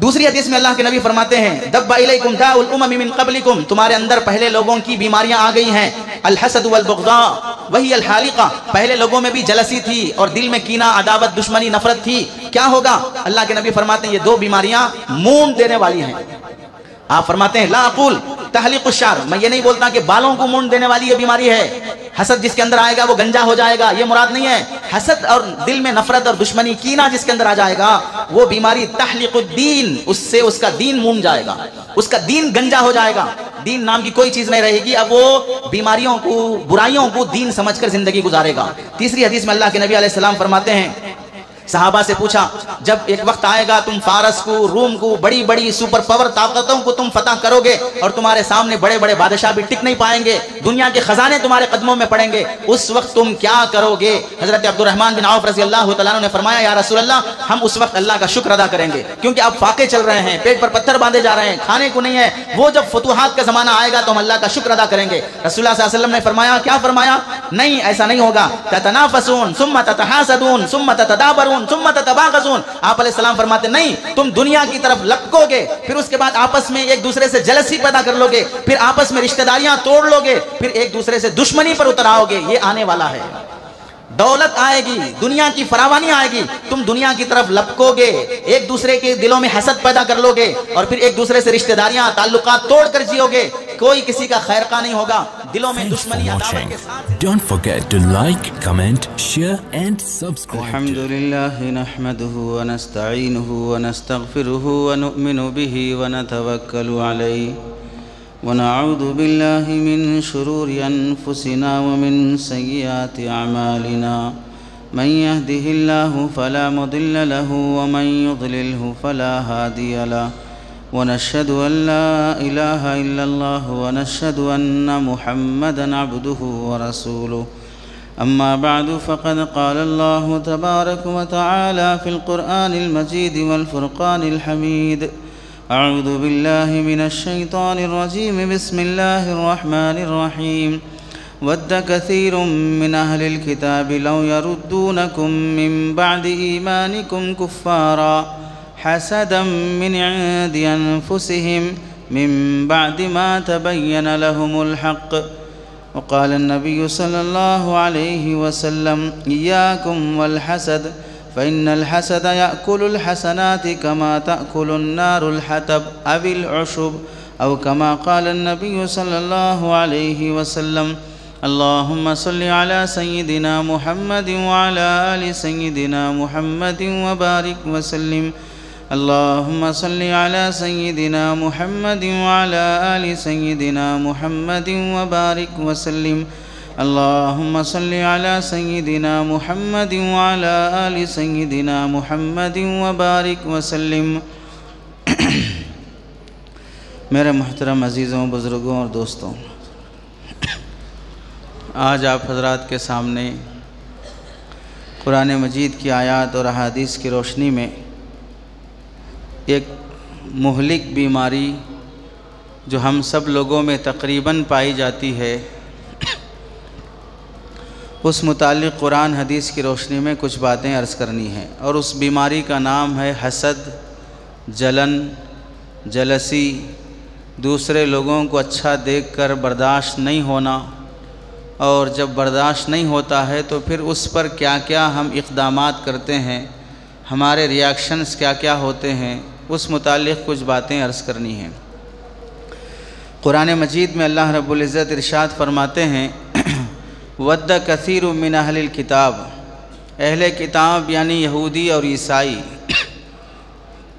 دوسری حدیث میں اللہ کے نبی فرماتے ہیں دب الیکم داء الامم من قبلکم، تمہارے اندر پہلے لوگوں کی بیماریاں آ گئی ہیں، الحسد والبغضاء وہی الحالقہ، پہلے لوگوں میں بھی جلسی تھی اور دل میں کینہ، عداوت، دشمنی، نفرت تھی، کیا ہوگا؟ اللہ کے نبی فرماتے ہیں یہ دو بیماریاں مونڈ دینے والی ہیں۔ آپ فرماتے ہیں لا اقول تحلیق الشعر، میں یہ نہیں بولتا کہ بالوں کو مونڈ دینے والی یہ بیماری ہے، حسد جس کے اندر آئے گا وہ گنجا ہو جائے گا، یہ مراد نہیں ہے۔ حسد اور دل میں نفرت اور دشمنی، کینہ جس کے اندر آ جائے گا وہ بیماری تحلیق الدین، اس سے اس کا دین مونڈ جائے گا، اس کا دین گنجا ہو جائے گا، دین نام کی کوئی چیز نہیں رہے گی، اب وہ بیماریوں کو، برائیوں کو دین سمجھ کر زندگی گزارے گا۔ تیسری حدیث میں اللہ کے نبی علیہ السلام فرماتے ہیں، صحابہ سے پوچھا جب ایک وقت آئے گا تم فارس کو، روم کو، بڑی بڑی سپر پاور طاقتوں کو تم فتح کرو گے اور تمہارے سامنے بڑے بڑے بادشاہ بھی ٹک نہیں پائیں گے، دنیا کے خزانے تمہارے قدموں میں پڑیں گے، اس وقت تم کیا کرو گے؟ حضرت عبد الرحمن بن عوف رضی اللہ تعالیٰ عنہ نے فرمایا یا رسول اللہ ہم اس وقت اللہ کا شکر ادا کریں گے، کیونکہ اب فاقے چل رہے ہیں، پیٹ پر پتھر باندھے جا رہے ہیں، کھانے کو نہیں ہے، وہ جب فتوحات کا زمانہ آئے گا تو ہم اللہ کا شکر ادا کریں گے۔ رسول اللہ صلی اللہ علیہ وسلم نے فرمایا، کیا فرمایا؟ نہیں ایسا نہیں ہوگا، تتنافسون ثم تتحاسدون ثم تتدابرون ثم تتباغضون۔ آپ علیہ السلام فرماتے نہیں، تم دنیا کی طرف لپکو گے، پھر اس کے بعد آپس میں ایک دوسرے سے جلسی پیدا کر لو گے، پھر آپس میں رشتہ داریاں توڑ لو گے، پھر ایک دوسرے سے دشمنی پر اتر آؤ گے، یہ آنے والا ہے۔ دولت آئے گی، دنیا کی فراوانی آئے گی، تم دنیا کی طرف لپکو گے، ایک دوسرے کے دلوں میں حسد پیدا کر لو گے اور پھر ایک دوسرے سے رشتہ داریاں، تعلقات توڑ کر جیو گے، کوئی کسی کا خیر خواہ نہیں ہوگا، دلوں میں دشمنی، عداوت کے ساتھ۔ Don't forget to like, comment, share and subscribe. الحمد لله نحمده ونستعينه ونستغفره ونؤمن به ونتوكل عليه ونعوذ بالله من شرور أنفسنا ومن سيئات أعمالنا من يهده الله فلا مضل له ومن يضلله فلا هادي له ونشهد أن لا إله إلا الله ونشهد أن محمدًا عبده ورسوله أما بعد فقد قال الله تبارك وتعالى في القرآن المجيد والفرقان الحميد أعوذ بالله من الشيطان الرجيم بسم الله الرحمن الرحيم ود كثير من أهل الكتاب لو يردونكم من بعد إيمانكم كفارا حسدا من عند أنفسهم من بعد ما تبين لهم الحق وقال النبي صلى الله عليه وسلم إياكم والحسد فإن الحسد يأكل الحسنات كما تأكل النار الحطب أو العشب أو كما قال النبي صلى الله عليه وسلم اللهم صل على سيدنا محمد وعلى آل سيدنا محمد وبارك وسلم اللهم صل على سيدنا محمد وعلى آل سيدنا محمد وبارك وسلم اللهم صل على سيدنا محمد وعلى آل سيدنا محمد وبارك وسلم۔ میرے محترم عزیزوں، بزرگوں اور دوستوں، آج آپ حضرات کے سامنے قرآن مجید کی آیات اور احادیث کی روشنی میں ایک مہلک بیماری جو ہم سب لوگوں میں تقریباً پائی جاتی ہے، اس متعلق قرآن حدیث کی روشنی میں کچھ باتیں عرض کرنی ہیں، اور اس بیماری کا نام ہے حسد، جلن، جلسی، دوسرے لوگوں کو اچھا دیکھ کر برداشت نہیں ہونا، اور جب برداشت نہیں ہوتا ہے تو پھر اس پر کیا کیا ہم اقدامات کرتے ہیں، ہمارے ریاکشنز کیا کیا ہوتے ہیں، اس متعلق کچھ باتیں عرض کرنی ہیں۔ قرآن مجید میں اللہ رب العزت ارشاد فرماتے ہیں ود کثیر من اہل الکتاب، اہل کتاب یعنی یہودی اور عیسائی،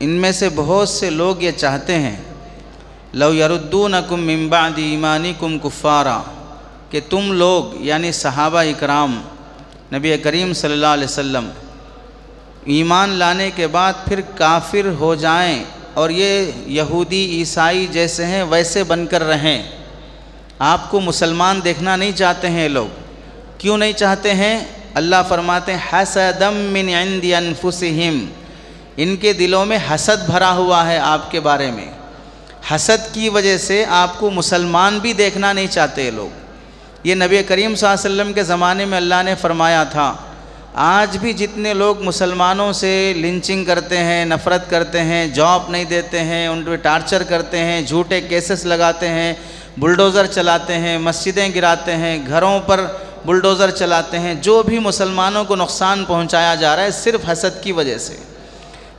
ان میں سے بہت سے لوگ یہ چاہتے ہیں لو یردونکم من بعد ایمانکم کفارا، کہ تم لوگ یعنی صحابہ اکرام، نبی کریم صلی اللہ علیہ وسلم ایمان لانے کے بعد پھر کافر ہو جائیں اور یہ یہودی عیسائی جیسے ہیں ویسے بن کر رہیں۔ آپ کو مسلمان دیکھنا نہیں چاہتے ہیں لوگ، کیوں نہیں چاہتے ہیں؟ اللہ فرماتے ہیں حسدم من عند انفسہم، ان کے دلوں میں حسد بھرا ہوا ہے آپ کے بارے میں، حسد کی وجہ سے آپ کو مسلمان بھی دیکھنا نہیں چاہتے لوگ۔ یہ نبی کریم صلی اللہ علیہ وسلم کے زمانے میں اللہ نے فرمایا تھا، آج بھی جتنے لوگ مسلمانوں سے لنچنگ کرتے ہیں، نفرت کرتے ہیں، جاب نہیں دیتے ہیں، ان پہ ٹارچر کرتے ہیں، جھوٹے کیسز لگاتے ہیں، بلڈوزر چلاتے ہیں، مسجدیں گراتے ہیں، گھروں پر بلڈوزر چلاتے ہیں، جو بھی مسلمانوں کو نقصان پہنچایا جا رہا ہے صرف حسد کی وجہ سے،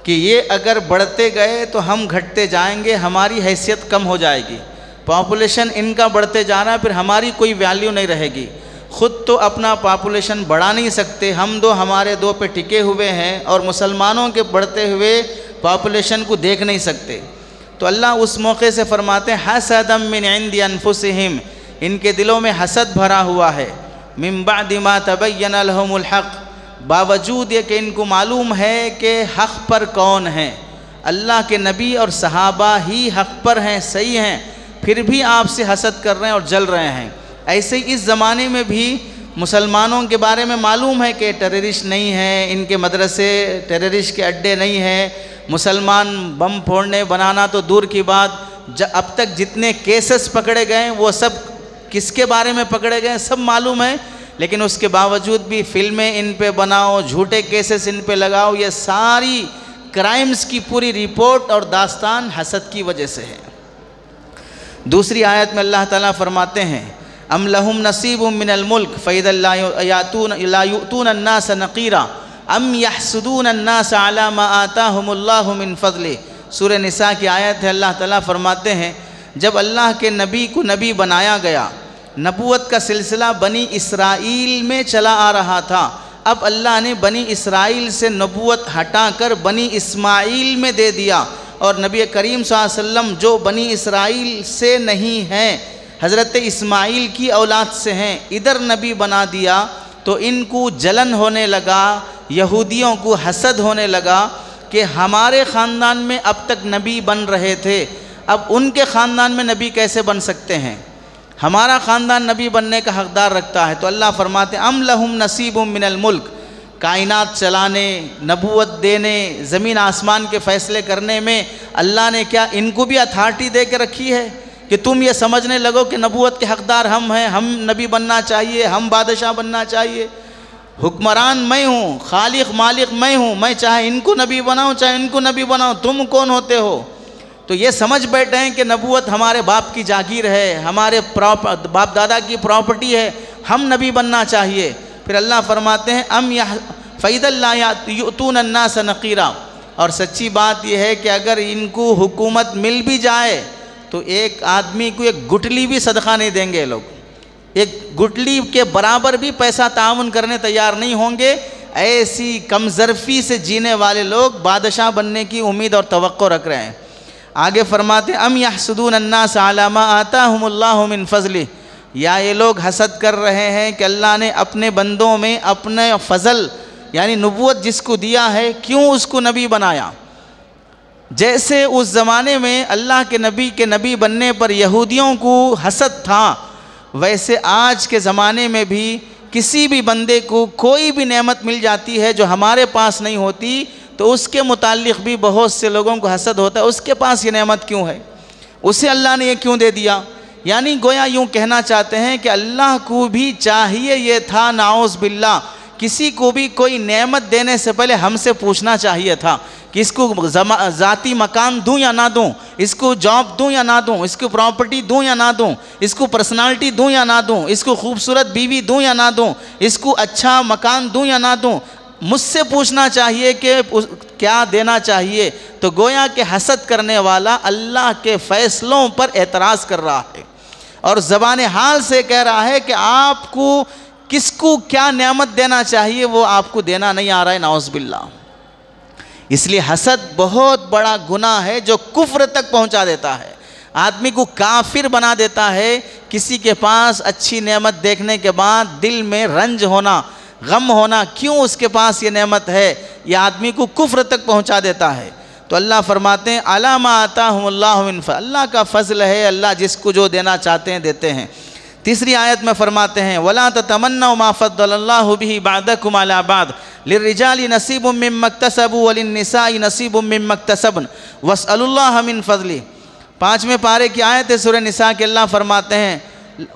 کہ یہ اگر بڑھتے گئے تو ہم گھٹتے جائیں گے، ہماری حیثیت کم ہو جائے گی، پاپولیشن ان کا بڑھتے جا رہا ہے، پھر ہماری کوئی ویلیو نہیں رہے گی، خود تو اپنا پاپولیشن بڑھا نہیں سکتے، ہم دو ہمارے دو پہ ٹکے ہوئے ہیں اور مسلمانوں کے بڑھتے ہوئے پاپولیشن کو دیکھ نہیں سکتے۔ تو اللہ اس موقع سے فرماتے ہیں حسدا من عند انفسہم، ان کے دلوں میں حسد بھرا ہوا ہے، من بعد ما تبین لہم الحق، باوجود یہ کہ ان کو معلوم ہے کہ حق پر کون ہیں، اللہ کے نبی اور صحابہ ہی حق پر ہیں، صحیح ہیں، پھر بھی آپ سے حسد کر رہے ہیں اور جل رہے ہیں۔ ایسے ہی اس زمانے میں بھی مسلمانوں کے بارے میں معلوم ہے کہ ٹیررسٹ نہیں ہیں، ان کے مدرسے ٹیررسٹ کے اڈے نہیں ہیں، مسلمان بم پھوڑنے بنانا تو دور کی بات، اب تک جتنے کیسز پکڑے گئے وہ سب کس کے بارے میں پکڑے گئے سب معلوم ہے، لیکن اس کے باوجود بھی فلمیں ان پہ بناؤ، جھوٹے کیسز ان پہ لگاؤ، یہ ساری کرائمز کی پوری رپورٹ اور داستان حسد کی وجہ سے ہے۔ دوسری آیت میں اللہ تعالیٰ فرماتے ہیں ام لہم نصیب من الملک فإذا لا یؤتون الناس نقیرا ام یحسدون الناس علی ما آتاہم اللہ من فضلہ۔ سورہ نساء کی آیت ہے، اللہ تعالیٰ فرماتے ہیں جب اللہ کے نبی کو نبی بنایا گیا، نبوت کا سلسلہ بنی اسرائیل میں چلا آ رہا تھا، اب اللہ نے بنی اسرائیل سے نبوت ہٹا کر بنی اسماعیل میں دے دیا، اور نبی کریم صلی اللہ علیہ وسلم جو بنی اسرائیل سے نہیں ہیں، حضرت اسماعیل کی اولاد سے ہیں، ادھر نبی بنا دیا، تو ان کو جلن ہونے لگا، یہودیوں کو حسد ہونے لگا کہ ہمارے خاندان میں اب تک نبی بن رہے تھے، اب ان کے خاندان میں نبی کیسے بن سکتے ہیں، ہمارا خاندان نبی بننے کا حقدار رکھتا ہے۔ تو اللہ فرماتے ام لہم نصیب من الملک، کائنات چلانے، نبوت دینے، زمین آسمان کے فیصلے کرنے میں اللہ نے کیا ان کو بھی اتھارٹی دے کے رکھی ہے کہ تم یہ سمجھنے لگو کہ نبوت کے حقدار ہم ہیں، ہم نبی بننا چاہیے، ہم بادشاہ بننا چاہیے، حکمران میں ہوں، خالق مالک میں ہوں، میں چاہے ان کو نبی بناؤں چاہے ان کو نبی بناؤں، تم کون ہوتے ہو؟ تو یہ سمجھ بیٹھے ہیں کہ نبوت ہمارے باپ کی جاگیر ہے، ہمارے باپ دادا کی پراپرٹی ہے، ہم نبی بننا چاہیے۔ پھر اللہ فرماتے ہیں فَإِذَا لَا يُؤْتُونَ النَّاسَ نَقِيرًا، اور سچی بات یہ ہے کہ اگر ان کو حکومت مل بھی جائے تو ایک آدمی کو ایک گٹلی بھی صدقہ نہیں دیں گے، لوگ ایک گٹلی کے برابر بھی پیسہ تعاون کرنے تیار نہیں ہوں گے۔ ایسی کم ظرفی سے جینے والے لوگ بادشاہ بننے کی امید اور توقع رکھ رہے ہیں۔ آگے فرماتے ام یحسدون الناس علی ما آتاہم اللہ من فضلہ، یا یہ لوگ حسد کر رہے ہیں کہ اللہ نے اپنے بندوں میں اپنے فضل یعنی نبوت جس کو دیا ہے کیوں اس کو نبی بنایا۔ جیسے اس زمانے میں اللہ کے نبی بننے پر یہودیوں کو حسد تھا، ویسے آج کے زمانے میں بھی کسی بھی بندے کو کوئی بھی نعمت مل جاتی ہے جو ہمارے پاس نہیں ہوتی تو اس کے متعلق بھی بہت سے لوگوں کو حسد ہوتا ہے، اس کے پاس یہ نعمت کیوں ہے، اسے اللہ نے یہ کیوں دے دیا۔ یعنی گویا یوں کہنا چاہتے ہیں کہ اللہ کو بھی چاہیے یہ تھا، نعوذ باللہ، کسی کو بھی کوئی نعمت دینے سے پہلے ہم سے پوچھنا چاہیے تھا کہ اس کو ذاتی مکان دوں یا نہ دوں، اس کو جاب دوں یا نہ دوں، اس کو پراپرٹی دوں یا نہ دوں، اس کو پرسنالٹی دوں یا نہ دوں، اس کو خوبصورت بیوی دوں یا نہ دوں، اس کو اچھا مکان دوں یا نہ دوں، مجھ سے پوچھنا چاہیے کہ کیا دینا چاہیے۔ تو گویا کہ حسد کرنے والا اللہ کے فیصلوں پر اعتراض کر رہا ہے اور زبان حال سے کہہ رہا ہے کہ آپ کو کس کو کیا نعمت دینا چاہیے وہ آپ کو دینا نہیں آ رہا ہے، نعوذ باللہ۔ اس لیے حسد بہت بڑا گناہ ہے جو کفر تک پہنچا دیتا ہے، آدمی کو کافر بنا دیتا ہے۔ کسی کے پاس اچھی نعمت دیکھنے کے بعد دل میں رنج ہونا، غم ہونا، کیوں اس کے پاس یہ نعمت ہے، یہ آدمی کو کفر تک پہنچا دیتا ہے۔ تو اللہ فرماتے ہیں علی ما آتاہم اللہ من فضلہ، اللہ کا فضل ہے، اللہ جس کو جو دینا چاہتے ہیں دیتے ہیں۔ تیسری آیت میں فرماتے ہیں وَلَا تَتَمَنَّوْا مَا فَضَّلَ اللَّهُ بِهِ بَعْضَكُمْ عَلَى بَعْضٍ لِلرِّجَالِ نَصِيبٌ مِّمَّا اكْتَسَبُوا وَلِلنِّسَاءِ نَصِيبٌ مِّمَّا اكْتَسَبْنَ وَاسْأَلُوا اللَّهَ مِن فَضْلِهِ۔ 5ویں پارے کی آیت ہے سورہ نساء کے، اللہ فرماتے ہیں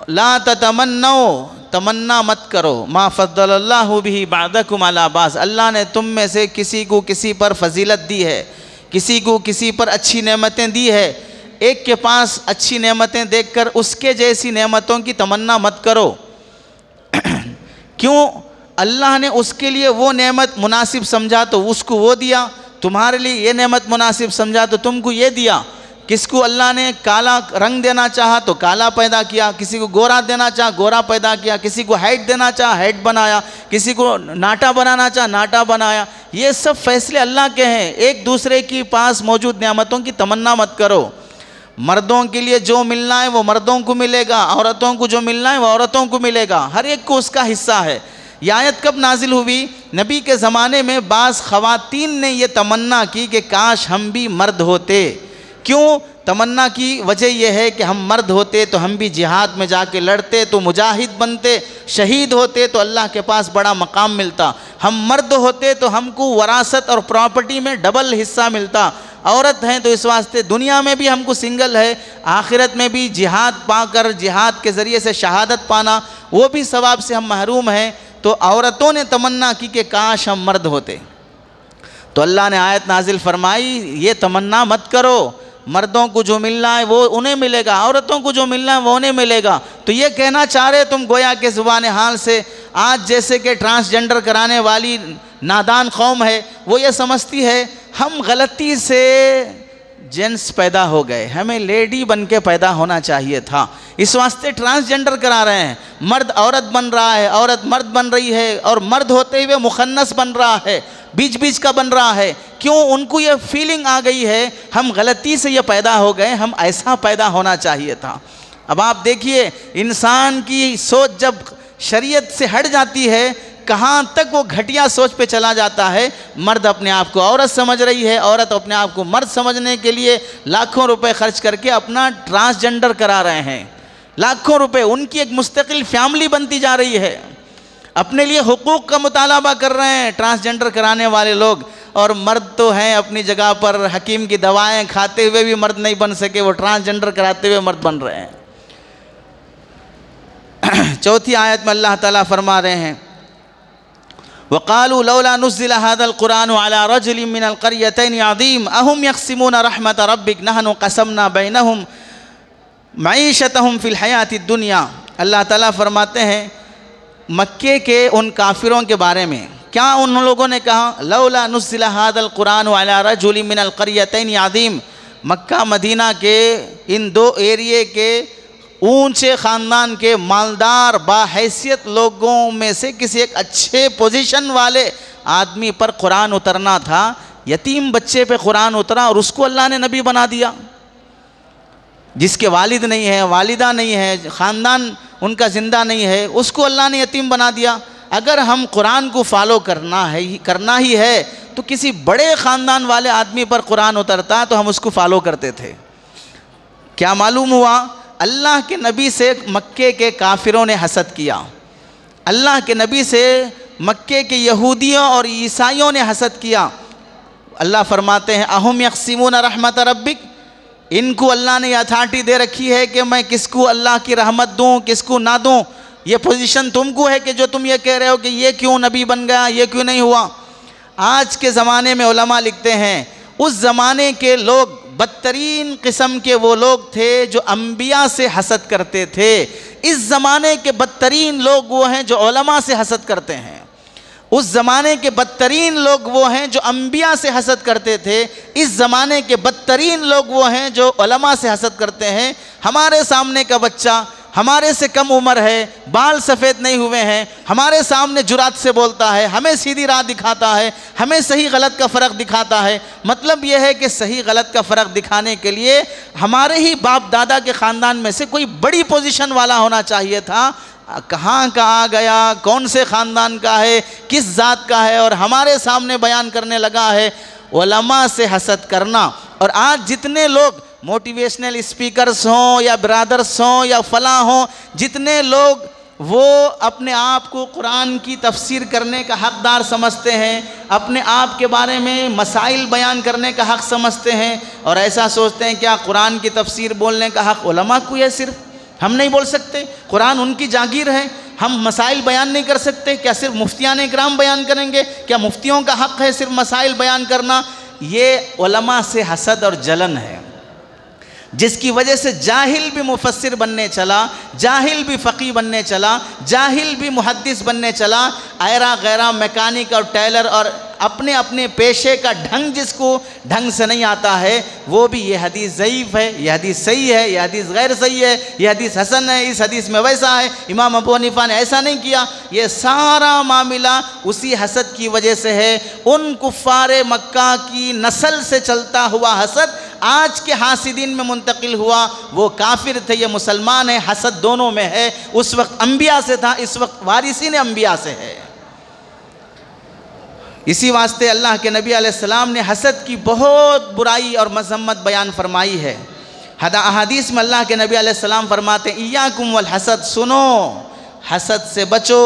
لا تتمنو، تمنا مت کرو، ما فضل اللہ بہ بعضکم علی بعض، اللہ نے تم میں سے کسی کو کسی پر فضیلت دی ہے، کسی کو کسی پر اچھی نعمتیں دی ہے، ایک کے پاس اچھی نعمتیں دیکھ کر اس کے جیسی نعمتوں کی تمنا مت کرو۔ کیوں؟ اللہ نے اس کے لیے وہ نعمت مناسب سمجھا تو اس کو وہ دیا، تمہارے لیے یہ نعمت مناسب سمجھا تو تم کو یہ دیا۔ کس کو اللہ نے کالا رنگ دینا چاہا تو کالا پیدا کیا، کسی کو گورا دینا چاہا گورا پیدا کیا، کسی کو ہائٹ دینا چاہا ہائٹ بنایا، کسی کو ناٹا بنانا چاہا ناٹا بنایا۔ یہ سب فیصلے اللہ کے ہیں۔ ایک دوسرے کے پاس موجود نعمتوں کی تمنا مت کرو۔ مردوں کے لیے جو ملنا ہے وہ مردوں کو ملے گا، عورتوں کو جو ملنا ہے وہ عورتوں کو ملے گا، ہر ایک کو اس کا حصہ ہے۔ یہ آیت کب نازل ہوئی؟ نبی کے زمانے میں بعض خواتین نے یہ تمنا کی کہ کاش ہم بھی مرد ہوتے۔ کیوں تمنا کی وجہ یہ ہے کہ ہم مرد ہوتے تو ہم بھی جہاد میں جا کے لڑتے، تو مجاہد بنتے، شہید ہوتے تو اللہ کے پاس بڑا مقام ملتا۔ ہم مرد ہوتے تو ہم کو وراثت اور پراپرٹی میں ڈبل حصہ ملتا۔ عورت ہیں تو اس واسطے دنیا میں بھی ہم کو سنگل ہے، آخرت میں بھی جہاد پا کر جہاد کے ذریعے سے شہادت پانا وہ بھی ثواب سے ہم محروم ہیں۔ تو عورتوں نے تمنا کی کہ کاش ہم مرد ہوتے، تو اللہ نے آیت نازل فرمائی یہ تمنا مت کرو، مردوں کو جو ملنا ہے وہ انہیں ملے گا، عورتوں کو جو ملنا ہے وہ انہیں ملے گا۔ تو یہ کہنا چاہ رہے تم گویا کہ زبان حال سے، آج جیسے کہ ٹرانسجنڈر کرانے والی نادان قوم ہے وہ یہ سمجھتی ہے ہم غلطی سے جنس پیدا ہو گئے، ہمیں لیڈی بن کے پیدا ہونا چاہیے تھا، اس واسطے ٹرانسجنڈر کرا رہے ہیں، مرد عورت بن رہا ہے، عورت مرد بن رہی ہے، اور مرد ہوتے ہوئے مخنث بن رہا ہے، بیچ بیچ کا بن رہا ہے۔ کیوں؟ ان کو یہ فیلنگ آ گئی ہے ہم غلطی سے یہ پیدا ہو گئے، ہم ایسا پیدا ہونا چاہیے تھا۔ اب آپ دیکھیے انسان کی سوچ جب شریعت سے ہٹ جاتی ہے کہاں تک وہ گھٹیا سوچ پہ چلا جاتا ہے۔ مرد اپنے آپ کو عورت سمجھ رہی ہے، عورت اپنے آپ کو مرد سمجھنے کے لیے لاکھوں روپے خرچ کر کے اپنا ٹرانسجنڈر کرا رہے ہیں، لاکھوں روپے، ان کی ایک مستقل فیملی بنتی جا رہی ہے، اپنے لیے حقوق کا مطالبہ کر رہے ہیں ٹرانسجنڈر کرانے والے لوگ، اور مرد تو ہیں اپنی جگہ پر، حکیم کی دوائیں کھاتے ہوئے بھی مرد نہیں بن سکے، وہ ٹرانسجنڈر کراتے ہوئے مرد بن رہے ہیں۔ چوتھی آیت میں اللہ تعالیٰ فرما رہے ہیں وَقَالُوا لَوْلَا نُزِّلَ هَذَا الْقُرْآنُ عَلَى رَجُلٍ مِّنَ الْقَرْيَتَيْنِ عَظِيمٍ أَهُمْ يَقْسِمُونَ رَحْمَةَ رَبِّكَ نَحْنُ قَسَمْنَا بَيْنَهُمْ مَعِيشَتَهُمْ فِي الْحَيَاةِ الدُّنْيَا۔ اللہ تعالیٰ فرماتے ہیں مکے کے ان کافروں کے بارے میں، کیا ان لوگوں نے کہا لولا نزل هذا القرآن على رجل من القريتين عظيم، مکہ مدینہ کے ان دو ایریے کے اونچے خاندان کے مالدار باحیثیت لوگوں میں سے کسی ایک اچھے پوزیشن والے آدمی پر قرآن اترنا تھا، یتیم بچے پہ قرآن اترا اور اس کو اللہ نے نبی بنا دیا، جس کے والد نہیں ہے، والدہ نہیں ہے، خاندان ان کا زندہ نہیں ہے، اس کو اللہ نے یتیم بنا دیا۔ اگر ہم قرآن کو فالو کرنا ہی ہے تو کسی بڑے خاندان والے آدمی پر قرآن اترتا تو ہم اس کو فالو کرتے تھے۔ کیا معلوم ہوا؟ اللہ کے نبی سے مکے کے کافروں نے حسد کیا، اللہ کے نبی سے مکے کے یہودیوں اور عیسائیوں نے حسد کیا۔ اللہ فرماتے ہیں اہم یقسمون رحمت ربک، ان کو اللہ نے اتھارٹی دے رکھی ہے کہ میں کس کو اللہ کی رحمت دوں کس کو نہ دوں، یہ پوزیشن تم کو ہے کہ جو تم یہ کہہ رہے ہو کہ یہ کیوں نبی بن گیا، یہ کیوں نہیں ہوا۔ آج کے زمانے میں علماء لکھتے ہیں اس زمانے کے لوگ بدترین قسم کے وہ لوگ تھے جو انبیاء سے حسد کرتے تھے، اس زمانے کے بدترین لوگ وہ ہیں جو علماء سے حسد کرتے ہیں، اس زمانے کے بدترین لوگ وہ ہیں جو انبیاء سے حسد کرتے تھے، اس زمانے کے بدترین لوگ وہ ہیں جو علماء سے حسد کرتے ہیں۔ ہمارے سامنے کا بچہ ہمارے سے کم عمر ہے، بال سفید نہیں ہوئے ہیں، ہمارے سامنے جرات سے بولتا ہے، ہمیں سیدھی راہ دکھاتا ہے، ہمیں صحیح غلط کا فرق دکھاتا ہے۔ مطلب یہ ہے کہ صحیح غلط کا فرق دکھانے کے لیے ہمارے ہی باپ دادا کے خاندان میں سے کوئی بڑی پوزیشن والا ہونا چاہیے تھا، کہاں کا آ گیا، کون سے خاندان کا ہے، کس ذات کا ہے، اور ہمارے سامنے بیان کرنے لگا ہے۔ علماء سے حسد کرنا۔ اور آج جتنے لوگ موٹیویشنل اسپیکرز ہوں یا برادرز ہوں یا فلاں ہوں، جتنے لوگ وہ اپنے آپ کو قرآن کی تفسیر کرنے کا حقدار سمجھتے ہیں، اپنے آپ کے بارے میں مسائل بیان کرنے کا حق سمجھتے ہیں، اور ایسا سوچتے ہیں کیا قرآن کی تفسیر بولنے کا حق علماء کو ہے صرف، ہم نہیں بول سکتے؟ قرآن ان کی جاگیر ہے، ہم مسائل بیان نہیں کر سکتے؟ کیا صرف مفتیان اکرام بیان کریں گے؟ کیا مفتیوں کا حق ہے صرف مسائل بیان کرنا؟ یہ علماء سے حسد اور جلن ہے، جس کی وجہ سے جاہل بھی مفسر بننے چلا، جاہل بھی فقی بننے چلا، جاہل بھی محدث بننے چلا، ایرا غیرہ میکانک اور ٹیلر اور اپنے اپنے پیشے کا ڈھنگ جس کو ڈھنگ سے نہیں آتا ہے، وہ بھی یہ حدیث ضعیف ہے، یہ حدیث صحیح ہے، یہ حدیث غیر صحیح ہے، یہ حدیث حسن ہے، اس حدیث میں ویسا ہے، امام ابو حنیفہ نے ایسا نہیں کیا۔ یہ سارا معاملہ اسی حسد کی وجہ سے ہے۔ ان کفار مکہ کی نسل سے چلتا ہوا حسد آج کے حاسدین میں منتقل ہوا۔ وہ کافر تھے، یہ مسلمان ہے، حسد دونوں میں ہے۔ اس وقت انبیاء سے تھا، اس وقت وارثین انبیاء سے ہے۔ اسی واسطے اللہ کے نبی علیہ السلام نے حسد کی بہت برائی اور مذمت بیان فرمائی ہے۔ احادیث میں اللہ کے نبی علیہ السلام فرماتے ہیں ایاکم والحسد، سنو حسد سے بچو،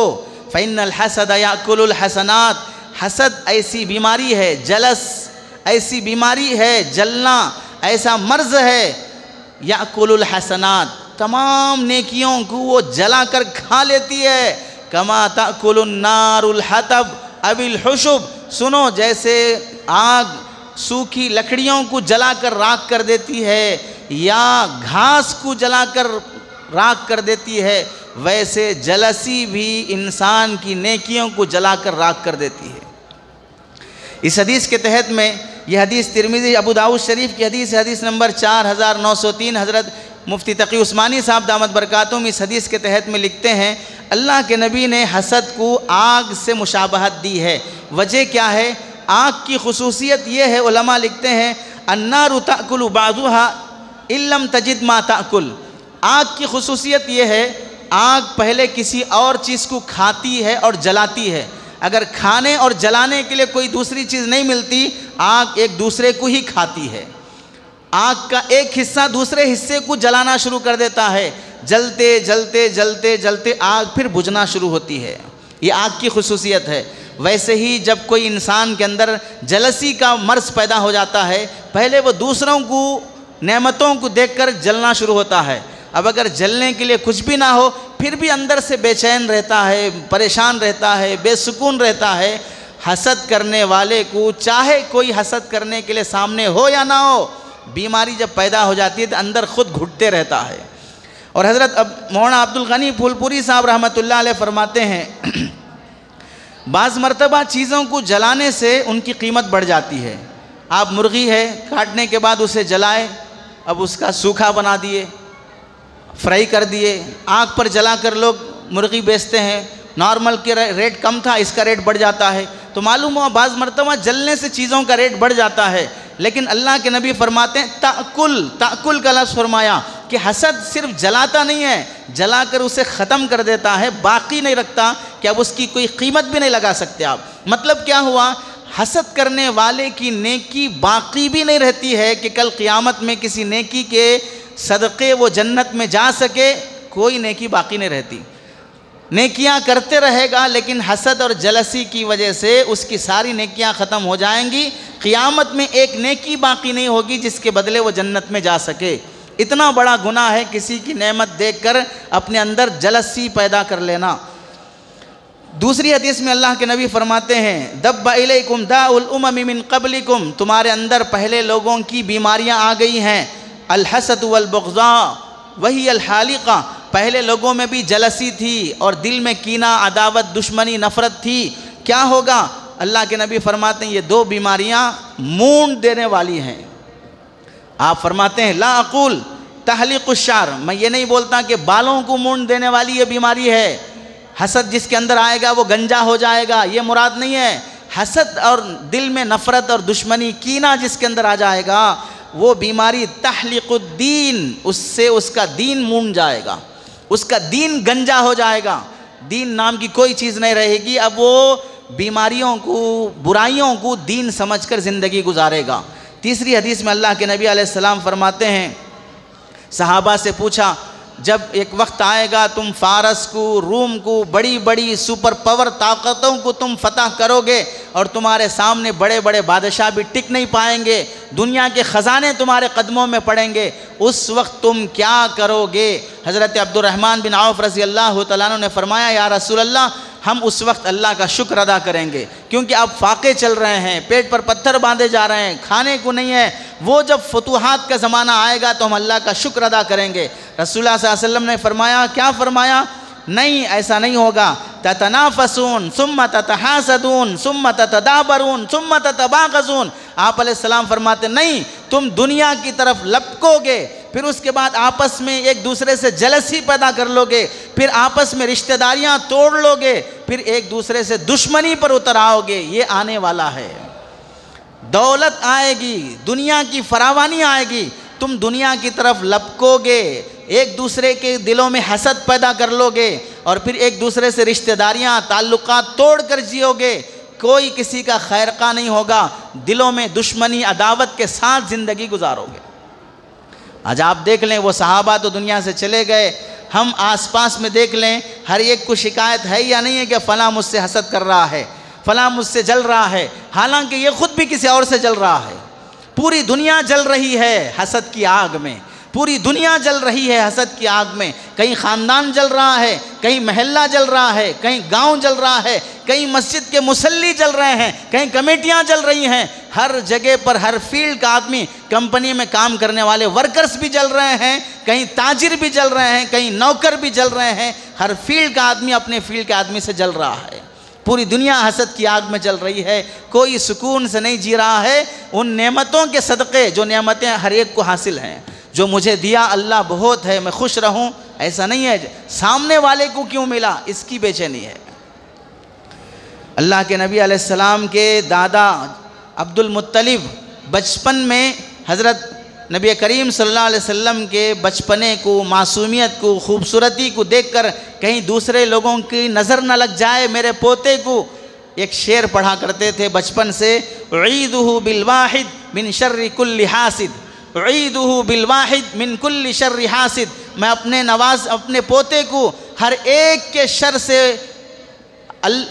فإن الحسد یأکل الحسنات، حسد ایسی بیماری ہے، جلس ایسی بیماری ہے، جلنا ایسا مرض ہے، یأکل الحسنات، تمام نیکیوں کو وہ جلا کر کھا لیتی ہے، کما تأکل النار الحطب اب الحشب، سنو جیسے آگ سوکھی لکڑیوں کو جلا کر راکھ کر دیتی ہے یا گھاس کو جلا کر راکھ کر دیتی ہے، ویسے جلسی بھی انسان کی نیکیوں کو جلا کر راکھ کر دیتی ہے۔ اس حدیث کے تحت میں یہ حدیث ترمذی ابو داؤد شریف کی حدیث ہے، حدیث نمبر 4903، حضرت مفتی تقی عثمانی صاحب دامت برکاتہم اس حدیث کے تحت میں لکھتے ہیں اللہ کے نبی نے حسد کو آگ سے مشابہت دی ہے۔ وجہ کیا ہے؟ آگ کی خصوصیت یہ ہے، علماء لکھتے ہیں النار تأکل بعضها ان لم تجد ما تأکل، آگ کی خصوصیت یہ ہے آگ پہلے کسی اور چیز کو کھاتی ہے اور جلاتی ہے، اگر کھانے اور جلانے کے لیے کوئی دوسری چیز نہیں ملتی، آگ ایک دوسرے کو ہی کھاتی ہے۔ آگ کا ایک حصہ دوسرے حصے کو جلانا شروع کر دیتا ہے، جلتے جلتے جلتے جلتے آگ پھر بجھنا شروع ہوتی ہے، یہ آگ کی خصوصیت ہے۔ ویسے ہی جب کوئی انسان کے اندر جلسی کا مرض پیدا ہو جاتا ہے، پہلے وہ دوسروں کو نعمتوں کو دیکھ کر جلنا شروع ہوتا ہے، اب اگر جلنے کے لیے کچھ بھی نہ ہو پھر بھی اندر سے بے چین رہتا ہے، پریشان رہتا ہے، بے سکون رہتا ہے۔ حسد کرنے والے کو چاہے کوئی حسد کرنے کے لیے سامنے ہو یا نہ ہو، بیماری جب پیدا ہو جاتی ہے تو اندر خود گھٹتے رہتا ہے۔ اور حضرت مولانا عبد الغنی پھول پوری صاحب رحمۃ اللہ علیہ فرماتے ہیں بعض مرتبہ چیزوں کو جلانے سے ان کی قیمت بڑھ جاتی ہے۔ آپ مرغی ہے، کاٹنے کے بعد اسے جلائے، اب اس کا سوکھا بنا دیے، فرائی کر دیے، آگ پر جلا کر لوگ مرغی بیچتے ہیں، نارمل کے ریٹ کم تھا، اس کا ریٹ بڑھ جاتا ہے، تو معلوم ہوا بعض مرتبہ جلنے سے چیزوں کا ریٹ بڑھ جاتا ہے۔ لیکن اللہ کے نبی فرماتے ہیں تأکل کا لفظ فرمایا کہ حسد صرف جلاتا نہیں ہے، جلا کر اسے ختم کر دیتا ہے، باقی نہیں رکھتا کہ اب اس کی کوئی قیمت بھی نہیں لگا سکتے آپ۔ مطلب کیا ہوا؟ حسد کرنے والے کی نیکی باقی بھی نہیں رہتی ہے کہ کل قیامت میں کسی نیکی کے صدقے وہ جنت میں جا سکے، کوئی نیکی باقی نہیں رہتی، نیکیاں کرتے رہے گا لیکن حسد اور جلسی کی وجہ سے اس کی ساری نیکیاں ختم ہو جائیں گی، قیامت میں ایک نیکی باقی نہیں ہوگی جس کے بدلے وہ جنت میں جا سکے۔ اتنا بڑا گناہ ہے کسی کی نعمت دیکھ کر اپنے اندر جلسی پیدا کر لینا۔ دوسری حدیث میں اللہ کے نبی فرماتے ہیں دب الیکم داء الامم من قبلکم، تمہارے اندر پہلے لوگوں کی بیماریاں آ گئی ہیں، الحسد والبغضاء وہی الحالقہ، پہلے لوگوں میں بھی جلسی تھی اور دل میں کینہ، عداوت، دشمنی، نفرت تھی۔ کیا ہوگا؟ اللہ کے نبی فرماتے ہیں یہ دو بیماریاں مونڈ دینے والی ہیں۔ آپ فرماتے ہیں لا اقول تحلیق الشعر، میں یہ نہیں بولتا کہ بالوں کو مونڈ دینے والی یہ بیماری ہے، حسد جس کے اندر آئے گا وہ گنجا ہو جائے گا، یہ مراد نہیں ہے۔ حسد اور دل میں نفرت اور دشمنی، کینہ جس کے اندر آ جائے گا، وہ بیماری تحلیق الدین، اس سے اس کا دین مونڈ جائے گا، اس کا دین گنجا ہو جائے گا، دین نام کی کوئی چیز نہیں رہے گی، اب وہ بیماریوں کو، برائیوں کو دین سمجھ کر زندگی گزارے گا۔ تیسری حدیث میں اللہ کے نبی علیہ السلام فرماتے ہیں صحابہ سے پوچھا جب ایک وقت آئے گا تم فارس کو، روم کو، بڑی بڑی سپر پاور طاقتوں کو تم فتح کرو گے اور تمہارے سامنے بڑے بڑے بادشاہ بھی ٹک نہیں پائیں گے، دنیا کے خزانے تمہارے قدموں میں پڑیں گے، اس وقت تم کیا کرو گے؟ حضرت عبد الرحمن بن عوف رضی اللہ تعالیٰ عنہ نے فرمایا یا رسول اللہ ہم اس وقت اللہ کا شکر ادا کریں گے، کیونکہ اب فاقے چل رہے ہیں، پیٹ پر پتھر باندھے جا رہے ہیں، کھانے کو نہیں ہے، وہ جب فتوحات کا زمانہ آئے گا تو ہم اللہ کا شکر ادا کریں گے۔ رسول اللہ صلی اللہ علیہ وسلم نے فرمایا، کیا فرمایا؟ نہیں، ایسا نہیں ہوگا، تتنافسون ثم تتحاسدون ثم تتدابرون ثم تتباغضون۔ آپ علیہ السلام فرماتے نہیں، تم دنیا کی طرف لپکو گے، پھر اس کے بعد آپس میں ایک دوسرے سے جلسی پیدا کر لو گے، پھر آپس میں رشتہ داریاں توڑ لو گے، پھر ایک دوسرے سے دشمنی پر اتر آؤ گے۔ یہ آنے والا ہے، دولت آئے گی، دنیا کی فراوانی آئے گی، تم دنیا کی طرف لپکو گے، ایک دوسرے کے دلوں میں حسد پیدا کر لو گے، اور پھر ایک دوسرے سے رشتہ داریاں تعلقات توڑ کر جیو گے، کوئی کسی کا خیر خواہ نہیں ہوگا، دلوں میں دشمنی عداوت کے ساتھ زندگی گزارو گے۔ آج آپ دیکھ لیں، وہ صحابہ تو دنیا سے چلے گئے، ہم آس پاس میں دیکھ لیں، ہر ایک کو شکایت ہے یا نہیں ہے کہ فلاں مجھ سے حسد کر رہا ہے، فلاں مجھ سے جل رہا ہے، حالانکہ یہ خود بھی کسی اور سے جل رہا ہے۔ پوری دنیا جل رہی ہے حسد کی آگ میں، پوری دنیا جل رہی ہے حسد کی آگ میں، کہیں خاندان جل رہا ہے، کہیں محلہ جل رہا ہے، کہیں گاؤں جل رہا ہے، کہیں مسجد کے مصلی جل رہے ہیں، کہیں کمیٹیاں جل رہی ہیں، ہر جگہ پر ہر فیلڈ کا آدمی، کمپنی میں کام کرنے والے ورکرز بھی جل رہے ہیں، کہیں تاجر بھی جل رہے ہیں، کہیں نوکر بھی جل رہے ہیں، ہر فیلڈ کا آدمی اپنے فیلڈ کے آدمی سے جل رہا ہے۔ پوری دنیا حسد کی آگ میں جل رہی ہے، کوئی سکون سے نہیں جی رہا ہے ان نعمتوں کے صدقے جو نعمتیں ہر ایک کو حاصل ہیں۔ جو مجھے دیا اللہ بہت ہے، میں خوش رہوں، ایسا نہیں ہے، سامنے والے کو کیوں ملا اس کی بے چینی ہے۔ اللہ کے نبی علیہ السلام کے دادا عبد المطلب بچپن میں حضرت نبی کریم صلی اللہ علیہ وسلم کے بچپنے کو، معصومیت کو، خوبصورتی کو دیکھ کر کہیں دوسرے لوگوں کی نظر نہ لگ جائے میرے پوتے کو، ایک شعر پڑھا کرتے تھے بچپن سے، اعیدہ بالواحد من شر کل حاسد، اعیدہ بالواحد من کل شر حاسد، میں اپنے پوتے کو ہر ایک کے شر سے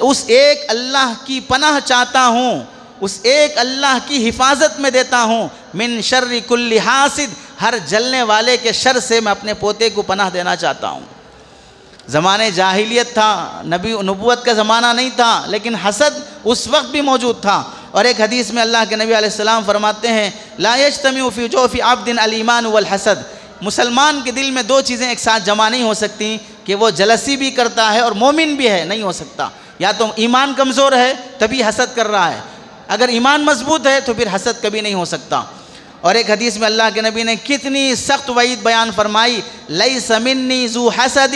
اس ایک اللہ کی پناہ چاہتا ہوں، اس ایک اللہ کی حفاظت میں دیتا ہوں، من شر کل حاسد، ہر جلنے والے کے شر سے میں اپنے پوتے کو پناہ دینا چاہتا ہوں۔ زمانے جاہلیت تھا، نبوت کا زمانہ نہیں تھا، لیکن حسد اس وقت بھی موجود تھا۔ اور ایک حدیث میں اللہ کے نبی علیہ السلام فرماتے ہیں، لا یجتمع فی جوف عبد الایمان والحسد، مسلمان کے دل میں دو چیزیں ایک ساتھ جمع نہیں ہو سکتی کہ وہ جلسی بھی کرتا ہے اور مومن بھی ہے، نہیں ہو سکتا۔ یا تو ایمان کمزور ہے تبھی حسد کر رہا ہے، اگر ایمان مضبوط ہے تو پھر حسد کبھی نہیں ہو سکتا۔ اور ایک حدیث میں اللہ کے نبی نے کتنی سخت وعید بیان فرمائی، لیس منی ذو حسد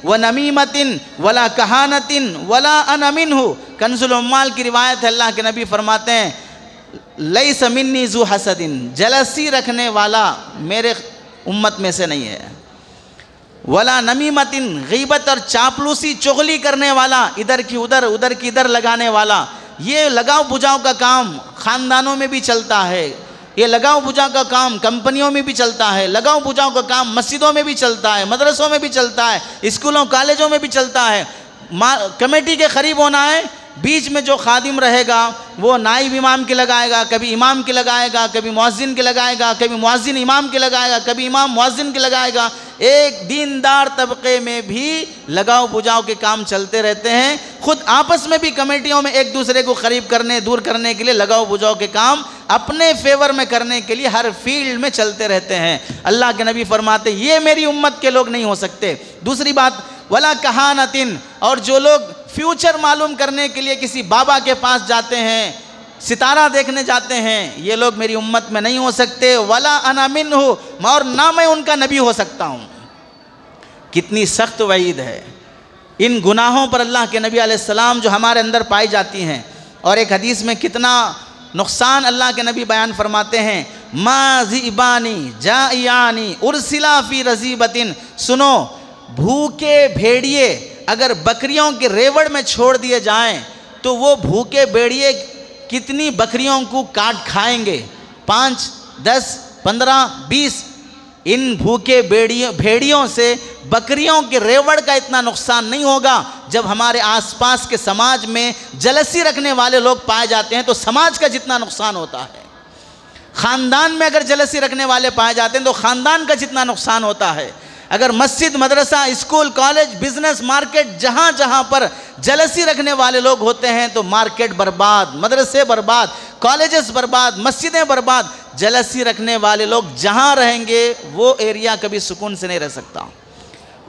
ونمیمۃ ولا کہانۃ ولا انا منہ۔ کنز العمال کی روایت ہے، اللہ کے نبی فرماتے ہیں لیس منی ذو حسد، جلسی رکھنے والا میرے امت میں سے نہیں ہے، ولا نمیمۃ، غیبت اور چاپلوسی چغلی کرنے والا، ادھر کی ادھر ادھر کی ادھر لگانے والا، یہ لگاؤ بجاؤ کا کام خاندانوں میں بھی چلتا ہے، یہ لگاؤ بجاؤ کا کام کمپنیوں میں بھی چلتا ہے، لگاؤ بجاؤ کا کام مسجدوں میں بھی چلتا ہے، مدرسوں میں بھی چلتا ہے، اسکولوں کالجوں میں بھی چلتا ہے۔ کمیٹی کے قریب ہونا ہے، بیچ میں جو خادم رہے گا وہ نائب امام کے لگائے گا، کبھی امام کے لگائے گا، کبھی مؤذن کے لگائے گا، کبھی مؤذن امام کے لگائے گا، کبھی امام مؤذن کے لگائے گا۔ ایک دیندار طبقے میں بھی لگاؤ بجاؤ کے کام چلتے رہتے ہیں، خود آپس میں بھی کمیٹیوں میں ایک دوسرے کو قریب کرنے دور کرنے کے لیے لگاؤ بجاؤ کے کام اپنے فیور میں کرنے کے لیے ہر فیلڈ میں چلتے رہتے ہیں۔ اللہ کے نبی فرماتے یہ میری امت کے لوگ نہیں ہو سکتے۔ دوسری بات، ولا کہانتن، اور جو لوگ فیوچر معلوم کرنے کے لیے کسی بابا کے پاس جاتے ہیں، ستارہ دیکھنے جاتے ہیں، یہ لوگ میری امت میں نہیں ہو سکتے۔ ولا انا منہ، اور نہ میں ان کا نبی ہو سکتا ہوں۔ کتنی سخت وعید ہے ان گناہوں پر اللہ کے نبی علیہ السلام جو ہمارے اندر پائی جاتی ہیں۔ اور ایک حدیث میں کتنا نقصان اللہ کے نبی بیان فرماتے ہیں، ما ذئبانی جائعانی ارسلا فی رزیبۃ، سنو بھوکے بھیڑیے اگر بکریوں کے ریوڑ میں چھوڑ دیے جائیں تو وہ بھوکے بھیڑیے کتنی بکریوں کو کاٹ کھائیں گے، 5، 10، 15، 20۔ ان بھوکے بھیڑیوں سے بکریوں کے ریوڑ کا اتنا نقصان نہیں ہوگا جب ہمارے آس پاس کے سماج میں جلسی رکھنے والے لوگ پائے جاتے ہیں تو سماج کا جتنا نقصان ہوتا ہے، خاندان میں اگر جلسی رکھنے والے پائے جاتے ہیں تو خاندان کا جتنا نقصان ہوتا ہے، اگر مسجد، مدرسہ، اسکول، کالج، بزنس، مارکیٹ، جہاں جہاں پر جلسی رکھنے والے لوگ ہوتے ہیں تو مارکیٹ برباد، مدرسے برباد، کالجز برباد، مسجدیں برباد۔ جلسی رکھنے والے لوگ جہاں رہیں گے وہ ایریا کبھی سکون سے نہیں رہ سکتا۔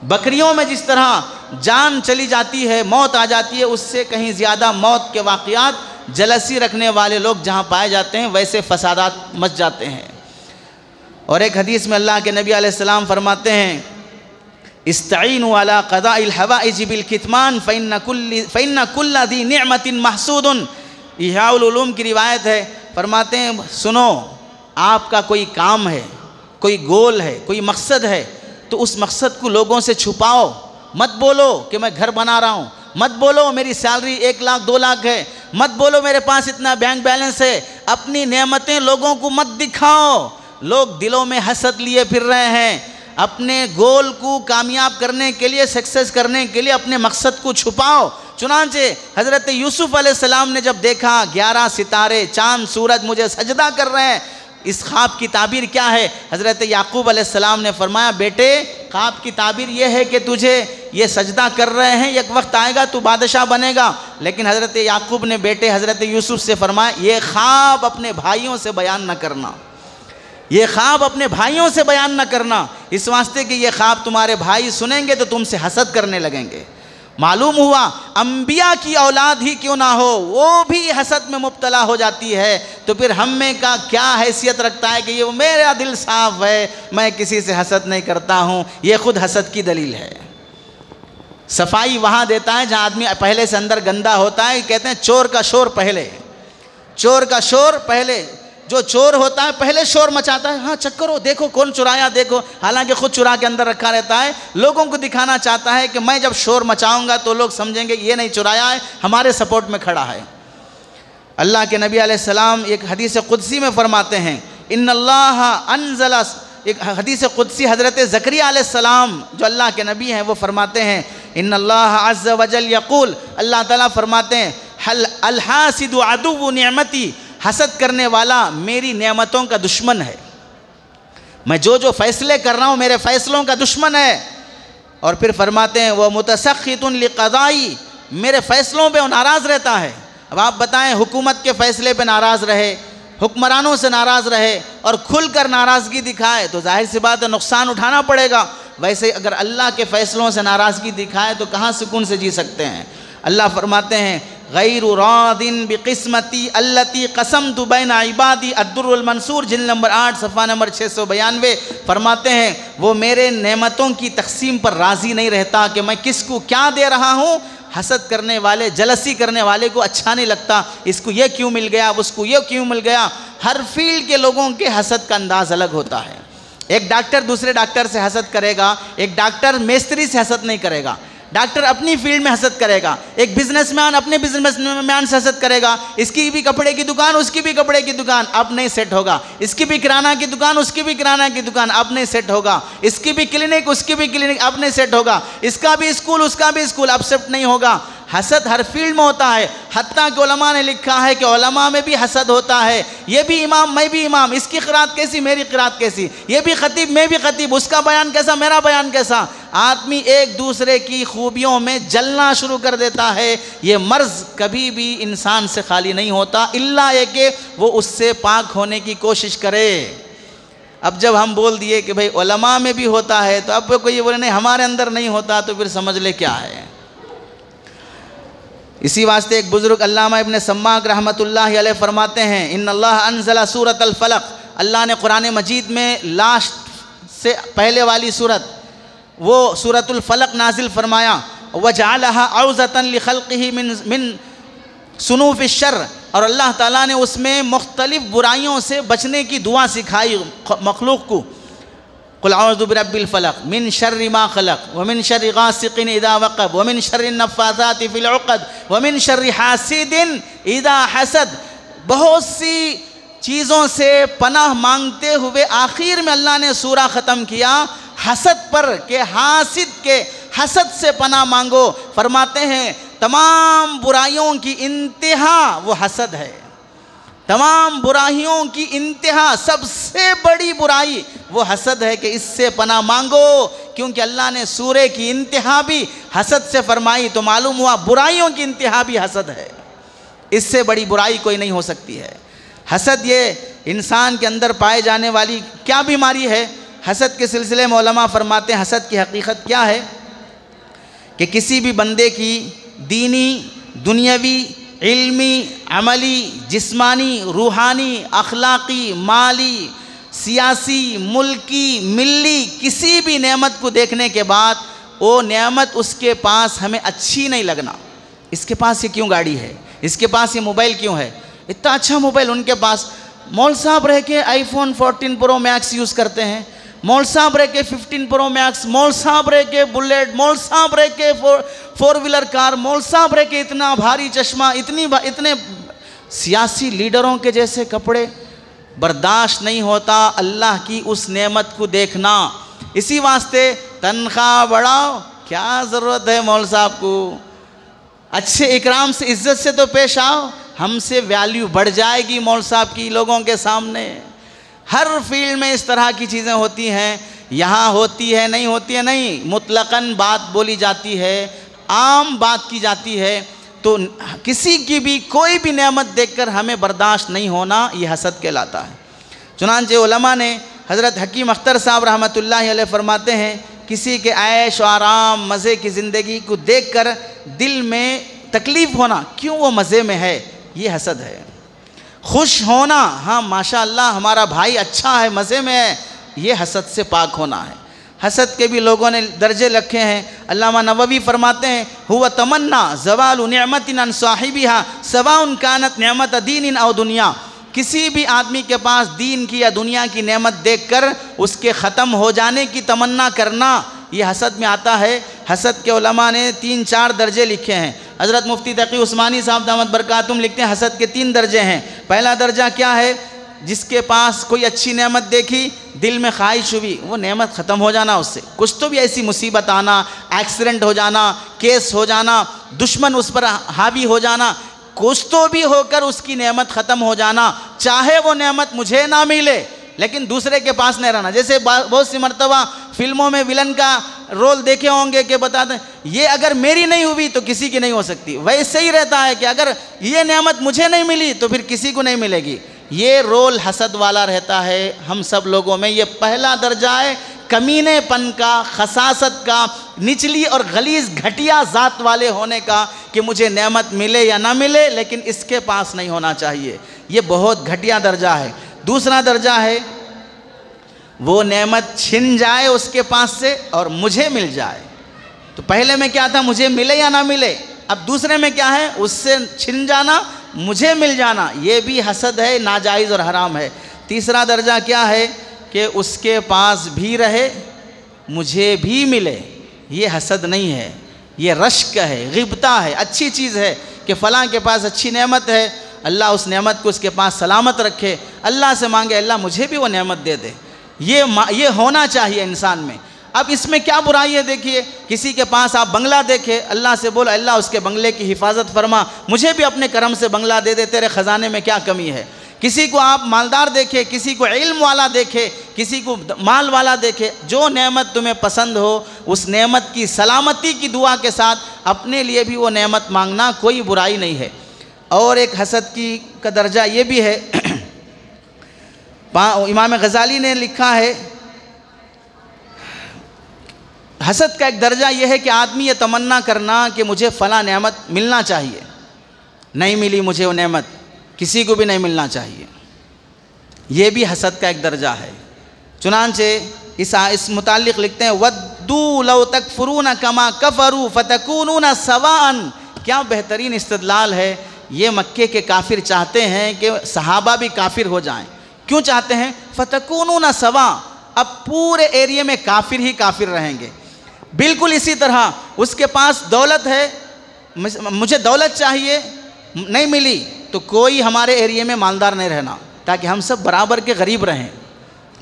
بکریوں میں جس طرح جان چلی جاتی ہے، موت آ جاتی ہے، اس سے کہیں زیادہ موت کے واقعات جلسی رکھنے والے لوگ جہاں پائے جاتے ہیں ویسے فسادات مچ جاتے ہیں۔ اور ایک حدیث میں اللہ کے نبی علیہ السلام فرماتے ہیں استعینوا علی قضاء الحوائج بالکتمان فإن کل ذی نعمت محسود۔ احیاء العلوم کی روایت ہے، فرماتے ہیں سنو، آپ کا کوئی کام ہے، کوئی گول ہے، کوئی مقصد ہے، تو اس مقصد کو لوگوں سے چھپاؤ، مت بولو کہ میں گھر بنا رہا ہوں، مت بولو میری سیلری 1 لاکھ 2 لاکھ ہے، مت بولو میرے پاس اتنا بینک بیلنس ہے، اپنی نعمتیں لوگوں کو مت دکھاؤ۔ لوگ دلوں میں حسد لیے پھر رہے ہیں، اپنے گول کو کامیاب کرنے کے لیے، سکسیس کرنے کے لیے اپنے مقصد کو چھپاؤ۔ چنانچہ حضرت یوسف علیہ السلام نے جب دیکھا 11 ستارے، چاند، سورج مجھے سجدہ کر رہے ہیں، اس خواب کی تعبیر کیا ہے؟ حضرت یعقوب علیہ السلام نے فرمایا بیٹے خواب کی تعبیر یہ ہے کہ تجھے یہ سجدہ کر رہے ہیں، ایک وقت آئے گا تو بادشاہ بنے گا۔ لیکن حضرت یعقوب نے بیٹے حضرت یوسف سے فرمایا یہ خواب اپنے بھائیوں سے بیان نہ کرنا، یہ خواب اپنے بھائیوں سے بیان نہ کرنا، اس واسطے کہ یہ خواب تمہارے بھائی سنیں گے تو تم سے حسد کرنے لگیں گے۔ معلوم ہوا انبیاء کی اولاد ہی کیوں نہ ہو وہ بھی حسد میں مبتلا ہو جاتی ہے، تو پھر ہم میں کا کیا حیثیت رکھتا ہے کہ یہ میرا دل صاف ہے، میں کسی سے حسد نہیں کرتا ہوں، یہ خود حسد کی دلیل ہے۔ صفائی وہاں دیتا ہے جہاں آدمی پہلے سے اندر گندا ہوتا ہے، کہتے ہیں چور کا شور پہلے، چور کا شور پہلے، جو چور ہوتا ہے پہلے شور مچاتا ہے، ہاں چیک کرو دیکھو کون چرایا دیکھو، حالانکہ خود چرا کے اندر رکھا رہتا ہے، لوگوں کو دکھانا چاہتا ہے کہ میں جب شور مچاؤں گا تو لوگ سمجھیں گے یہ نہیں چرایا ہے، ہمارے سپورٹ میں کھڑا ہے۔ اللہ کے نبی علیہ السلام ایک حدیث قدسی میں فرماتے ہیں ان اللہ انزل، ایک حدیث قدسی حضرت زکریا علیہ السلام جو اللہ کے نبی ہیں وہ فرماتے ہیں ان اللہ عز وجل یقول، اللہ تعالیٰ فرماتے ہیں الحاسد عدو نعمتی، حسد کرنے والا میری نعمتوں کا دشمن ہے، میں جو فیصلے کر رہا ہوں میرے فیصلوں کا دشمن ہے۔ اور پھر فرماتے ہیں وہ متسخط لقضائی، میرے فیصلوں پہ وہ ناراض رہتا ہے۔ اب آپ بتائیں حکومت کے فیصلے پہ ناراض رہے، حکمرانوں سے ناراض رہے اور کھل کر ناراضگی دکھائے تو ظاہر سی بات ہے نقصان اٹھانا پڑے گا۔ ویسے اگر اللہ کے فیصلوں سے ناراضگی دکھائے تو کہاں سکون سے جی سکتے ہیں؟ اللہ فرماتے ہیں غیر راض بقسمتی التی قسمت بین عبادی الدر المنصور جلد نمبر 8 صفحہ نمبر 692 فرماتے ہیں وہ میرے نعمتوں کی تقسیم پر راضی نہیں رہتا کہ میں کس کو کیا دے رہا ہوں۔ حسد کرنے والے، جلسی کرنے والے کو اچھا نہیں لگتا، اس کو یہ کیوں مل گیا، اس کو یہ کیوں مل گیا۔ ہر فیلڈ کے لوگوں کے حسد کا انداز الگ ہوتا ہے۔ ایک ڈاکٹر دوسرے ڈاکٹر سے حسد کرے گا، ایک ڈاکٹر میستری سے حسد نہیں کرے گا، ڈاکٹر اپنی فیلڈ میں حسد کرے گا، ایک بزنس مین اپنے بزنس مین سے حسد کرے گا، اس کی بھی کپڑے کی دکان، اس کی بھی کپڑے کی دکان، اب نہیں سیٹ ہوگا، اس کی بھی کرانہ کی دکان، اس کی بھی کرانہ کی دکان، اب نہیں سیٹ ہوگا، اس کی بھی کلینک، اس کی بھی کلینک، اب نہیں سیٹ ہوگا، اس کا بھی اسکول، اس کا بھی اسکول، اب سیٹ نہیں ہوگا۔ حسد ہر فیلڈ میں ہوتا ہے، حتیٰ کہ علماء نے لکھا ہے کہ علماء میں بھی حسد ہوتا ہے، یہ بھی امام میں بھی امام، اس کی قرات کیسی میری قرات کیسی، یہ بھی خطیب میں بھی خطیب، اس کا بیان کیسا میرا بیان کیسا۔ آدمی ایک دوسرے کی خوبیوں میں جلنا شروع کر دیتا ہے۔ یہ مرض کبھی بھی انسان سے خالی نہیں ہوتا الا یہ کہ وہ اس سے پاک ہونے کی کوشش کرے۔ اب جب ہم بول دیے کہ بھئی علماء میں بھی ہوتا ہے تو اب کوئی یہ بولے نہیں ہمارے اندر نہیں ہوتا تو پھر سمجھ لے کیا ہے۔ اسی واسطے ایک بزرگ علامہ ابن سماک رحمۃ اللہ علیہ فرماتے ہیں ان اللہ انزل سورۃ الفلق، اللہ نے قرآن مجید میں لاسٹ سے پہلے والی سورت وہ سورۃ الفلق نازل فرمایا، وجعلها عوذۃ لخلقہ من صنوف الشر، اور اللہ تعالیٰ نے اس میں مختلف برائیوں سے بچنے کی دعا سکھائی مخلوق کو۔ قل اعوذ برب الفلق من شر ما خلق ومن شر غاسق اذا وقب ومن شر النفاثات في العقد ومن شر حاسد اذا حسد، بہت سی چیزوں سے پناہ مانگتے ہوئے آخر میں اللہ نے سورہ ختم کیا حسد پر کہ حاسد کے حسد سے پناہ مانگو۔ فرماتے ہیں تمام برائیوں کی انتہا وہ حسد ہے، تمام برائیوں کی انتہا سب سے بڑی برائی وہ حسد ہے کہ اس سے پناہ مانگو، کیونکہ اللہ نے سورہ کی انتہا بھی حسد سے فرمائی، تو معلوم ہوا برائیوں کی انتہا بھی حسد ہے، اس سے بڑی برائی کوئی نہیں ہو سکتی ہے۔ حسد یہ انسان کے اندر پائے جانے والی کیا بیماری ہے؟ حسد کے سلسلے میں علماء فرماتے ہیں حسد کی حقیقت کیا ہے کہ کسی بھی بندے کی دینی، دنیاوی، علمی، عملی، جسمانی، روحانی، اخلاقی، مالی، سیاسی، ملکی، ملی کسی بھی نعمت کو دیکھنے کے بعد وہ نعمت اس کے پاس ہمیں اچھی نہیں لگنا۔ اس کے پاس یہ کیوں گاڑی ہے، اس کے پاس یہ موبائل کیوں ہے، اتنا اچھا موبائل ان کے پاس، مول صاحب رہ کے آئی فون 14 پرو میکس یوز کرتے ہیں، مول صاحب رہ کے 15 پرو میکس، مول صاحب رہ کے بلیٹ، مول صاحب رہ کے فور ویلر کار، مول صاحب رہ کے اتنا بھاری چشمہ، اتنے سیاسی لیڈروں کے جیسے کپڑے، برداشت نہیں ہوتا اللہ کی اس نعمت کو دیکھنا۔ اسی واسطے تنخواہ بڑھاؤ، کیا ضرورت ہے مول صاحب کو، اچھے اکرام سے عزت سے تو پیش آؤ، ہم سے ویلیو بڑھ جائے گی مول صاحب کی لوگوں کے سامنے۔ ہر فیلڈ میں اس طرح کی چیزیں ہوتی ہیں، یہاں ہوتی ہے نہیں ہوتی ہے نہیں، مطلقاً بات بولی جاتی ہے، عام بات کی جاتی ہے، تو کسی کی بھی کوئی بھی نعمت دیکھ کر ہمیں برداشت نہیں ہونا، یہ حسد کہلاتا ہے۔ چنانچہ علماء نے حضرت حکیم اختر صاحب رحمۃ اللہ علیہ فرماتے ہیں کسی کے عیش و آرام مزے کی زندگی کو دیکھ کر دل میں تکلیف ہونا، کیوں وہ مزے میں ہے، یہ حسد ہے۔ خوش ہونا، ہاں ماشاءاللہ ہمارا بھائی اچھا ہے، مزے میں ہے، یہ حسد سے پاک ہونا ہے۔ حسد کے بھی لوگوں نے درجے رکھے ہیں۔ علامہ نووی فرماتے ہیں ہوا تمنا زوال نعمت عن صاحبها سواء كانت نعمت دین او دنیا، کسی بھی آدمی کے پاس دین کی یا دنیا کی نعمت دیکھ کر اس کے ختم ہو جانے کی تمنا کرنا، یہ حسد میں آتا ہے۔ حسد کے علماء نے 3-4 درجے لکھے ہیں۔ حضرت مفتی تقی عثمانی صاحب دامت برکاتہم لکھتے ہیں حسد کے 3 درجے ہیں۔ پہلا درجہ کیا ہے؟ جس کے پاس کوئی اچھی نعمت دیکھی، دل میں خواہش ہوئی، وہ نعمت ختم ہو جانا، اس سے کچھ تو بھی ایسی مصیبت آنا، ایکسیڈنٹ ہو جانا، کیس ہو جانا، دشمن اس پر حاوی ہو جانا، کچھ تو بھی ہو کر اس کی نعمت ختم ہو جانا، چاہے وہ نعمت مجھے نہ ملے لیکن دوسرے کے پاس نہیں رہنا۔ جیسے بہت سی مرتبہ فلموں میں ولن کا رول دیکھے ہوں گے کہ بتاتے ہیں یہ اگر میری نہیں ہوئی تو کسی کی نہیں ہو سکتی، ویسے ہی رہتا ہے کہ اگر یہ نعمت مجھے نہیں ملی تو پھر کسی کو نہیں ملے گی، یہ رول حسد والا رہتا ہے ہم سب لوگوں میں۔ یہ پہلا درجہ ہے کمینے پن کا، خساست کا، نچلی اور غلیظ گھٹیا ذات والے ہونے کا کہ مجھے نعمت ملے یا نہ ملے لیکن اس کے پاس نہیں ہونا چاہیے، یہ بہت گھٹیا درجہ ہے۔ دوسرا درجہ ہے وہ نعمت چھن جائے اس کے پاس سے اور مجھے مل جائے۔ تو پہلے میں کیا تھا مجھے ملے یا نہ ملے، اب دوسرے میں کیا ہے اس سے چھن جانا مجھے مل جانا، یہ بھی حسد ہے، ناجائز اور حرام ہے۔ تیسرا درجہ کیا ہے کہ اس کے پاس بھی رہے مجھے بھی ملے، یہ حسد نہیں ہے، یہ رشک ہے، غبطہ ہے۔ اچھی چیز ہے کہ فلاں کے پاس اچھی نعمت ہے، اللہ اس نعمت کو اس کے پاس سلامت رکھے، اللہ سے مانگے اللہ مجھے بھی وہ نعمت دے دے، یہ ہونا چاہیے انسان میں۔ اب اس میں کیا برائی ہے دیکھیے، کسی کے پاس آپ بنگلہ دیکھے، اللہ سے بولو اللہ اس کے بنگلے کی حفاظت فرما، مجھے بھی اپنے کرم سے بنگلہ دے دے، تیرے خزانے میں کیا کمی ہے۔ کسی کو آپ مالدار دیکھے، کسی کو علم والا دیکھے، کسی کو مال والا دیکھے، جو نعمت تمہیں پسند ہو اس نعمت کی سلامتی کی دعا کے ساتھ اپنے لیے بھی وہ نعمت مانگنا کوئی برائی نہیں ہے۔ اور ایک حسد کا درجہ یہ بھی ہے، امام غزالی نے لکھا ہے حسد کا ایک درجہ یہ ہے کہ آدمی یہ تمنا کرنا کہ مجھے فلاں نعمت ملنا چاہیے، نہیں ملی مجھے وہ نعمت، کسی کو بھی نہیں ملنا چاہیے، یہ بھی حسد کا ایک درجہ ہے۔ چنانچہ اس متعلق لکھتے ہیں وَدُّوا لَوْ تَكْفُرُونَ كَمَا كَفَرُوا فَتَكُونُونَ سَوَاءً، کیا بہترین استدلال ہے۔ یہ مکے کے کافر چاہتے ہیں کہ صحابہ بھی کافر ہو جائیں، کیوں چاہتے ہیں؟ فَتَكُونُونَ سَوَاءً، اب پورے ایریے میں کافر ہی کافر رہیں گے۔ بالکل اسی طرح اس کے پاس دولت ہے، مجھے دولت چاہیے، نہیں ملی تو کوئی ہمارے ایریے میں مالدار نہیں رہنا تاکہ ہم سب برابر کے غریب رہیں،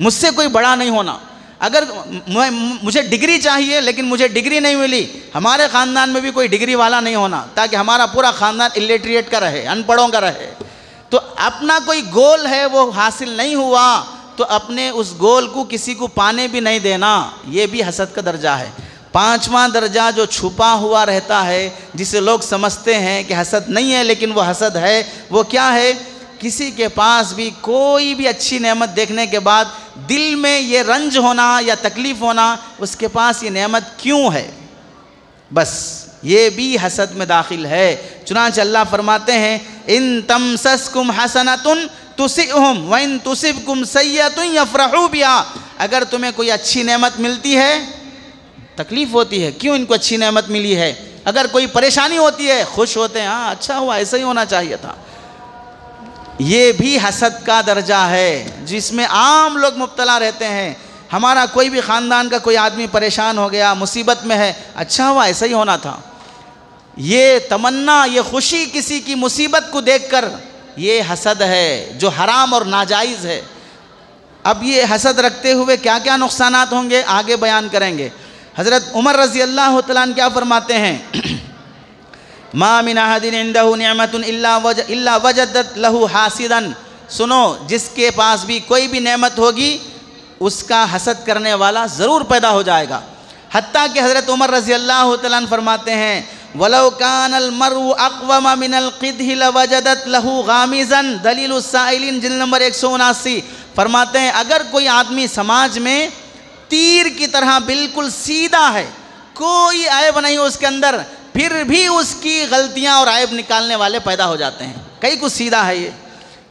مجھ سے کوئی بڑا نہیں ہونا۔ اگر مجھے ڈگری چاہیے لیکن مجھے ڈگری نہیں ملی، ہمارے خاندان میں بھی کوئی ڈگری والا نہیں ہونا تاکہ ہمارا پورا خاندان الٹریٹ کا رہے، ان پڑھوں کا رہے۔ تو اپنا کوئی گول ہے وہ حاصل نہیں ہوا تو اپنے اس گول کو کسی کو پانے بھی نہیں دینا، یہ بھی حسد کا درجہ ہے۔ پانچواں درجہ جو چھپا ہوا رہتا ہے، جسے لوگ سمجھتے ہیں کہ حسد نہیں ہے لیکن وہ حسد ہے، وہ کیا ہے؟ کسی کے پاس بھی کوئی بھی اچھی نعمت دیکھنے کے بعد دل میں یہ رنج ہونا یا تکلیف ہونا، اس کے پاس یہ نعمت کیوں ہے، بس یہ بھی حسد میں داخل ہے۔ چنانچہ اللہ فرماتے ہیں ان تمسسکم حسنۃ تسئہم وان تصبکم سیئۃ یفرحوا بہا، اگر تمہیں کوئی اچھی نعمت ملتی ہے تکلیف ہوتی ہے، کیوں ان کو اچھی نعمت ملی ہے، اگر کوئی پریشانی ہوتی ہے خوش ہوتے ہیں، ہاں اچھا ہوا، ایسا ہی ہونا چاہیے تھا۔ یہ بھی حسد کا درجہ ہے جس میں عام لوگ مبتلا رہتے ہیں۔ ہمارا کوئی بھی خاندان کا کوئی آدمی پریشان ہو گیا، مصیبت میں ہے، اچھا ہوا ایسا ہی ہونا تھا۔ یہ تمنا، یہ خوشی کسی کی مصیبت کو دیکھ کر، یہ حسد ہے جو حرام اور ناجائز ہے۔ اب یہ حسد رکھتے ہوئے کیا کیا نقصانات ہوں گے آگے بیان کریں گے۔ حضرت عمر رضی اللہ تعالیٰ عنہ کیا فرماتے ہیں؟ ما من احد عنده نعمت الا وجدت له حاسدا، سنو جس کے پاس بھی کوئی بھی نعمت ہوگی اس کا حسد کرنے والا ضرور پیدا ہو جائے گا۔ حتیٰ کہ حضرت عمر رضی اللہ تعالیٰ عنہ فرماتے ہیں وَلَوْ كَانَ الْمَرْءُ أَقْوَمَ مِنَ الْقِدْحِ لَوَجَدَتْ لَهُ غَامِزًا، دلیل السائلین جلد نمبر 179، فرماتے ہیں اگر کوئی آدمی سماج میں تیر کی طرح بالکل سیدھا ہے، کوئی عیب نہیں اس کے اندر، پھر بھی اس کی غلطیاں اور عیب نکالنے والے پیدا ہو جاتے ہیں۔ کئی کچھ سیدھا ہے، یہ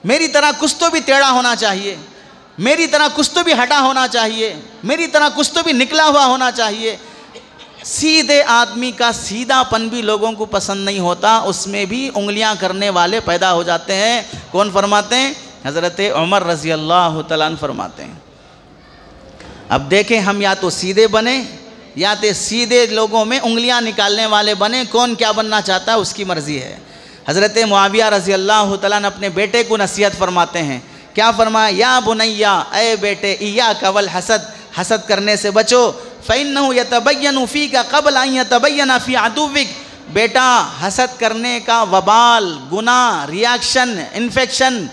میری طرح کچھ تو بھی ٹیڑھا ہونا چاہیے، میری طرح کچھ تو بھی ہٹا ہونا چاہیے، میری طرح کچھ تو بھی نکلا ہوا ہونا چاہیے۔ سیدھے آدمی کا سیدھا پن بھی لوگوں کو پسند نہیں ہوتا، اس میں بھی انگلیاں کرنے والے پیدا ہو جاتے ہیں۔ کون فرماتے ہیں؟ حضرت عمر رضی اللہ تعالیٰ عنہ فرماتے ہیں۔ اب دیکھیں ہم یا تو سیدھے بنیں یا تو سیدھے لوگوں میں انگلیاں نکالنے والے بنیں، کون کیا بننا چاہتا ہے اس کی مرضی ہے۔ حضرت معاویہ رضی اللہ تعالیٰ عنہ اپنے بیٹے کو نصیحت فرماتے ہیں، کیا فرمایا؟ یا بنیا، اے بیٹے، ایاک والحسد، حسد کرنے سے بچو، فإنہ یتبین فیک قبل ان یتبین فی عدوک، بیٹا حسد کرنے کا وبال، گناہ، ریاکشن، انفیکشن،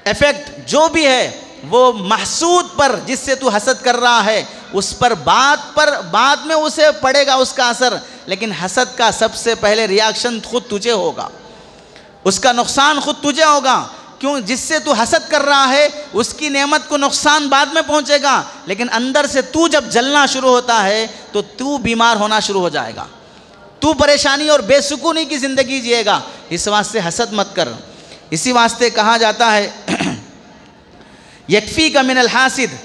ایفیکٹ جو بھی ہے وہ محسود پر جس سے تو حسد کر رہا ہے اس پر بعد میں اسے پڑے گا اس کا اثر، لیکن حسد کا سب سے پہلے ریاکشن خود تجھے ہوگا، اس کا نقصان خود تجھے ہوگا۔ کیوں؟ جس سے تو حسد کر رہا ہے اس کی نعمت کو نقصان بعد میں پہنچے گا، لیکن اندر سے تو جب جلنا شروع ہوتا ہے تو تو بیمار ہونا شروع ہو جائے گا، تو پریشانی اور بے سکونی کی زندگی جیے گا۔ اس واسطے حسد مت کر۔ اسی واسطے کہا جاتا ہے یکفیک من الحاسد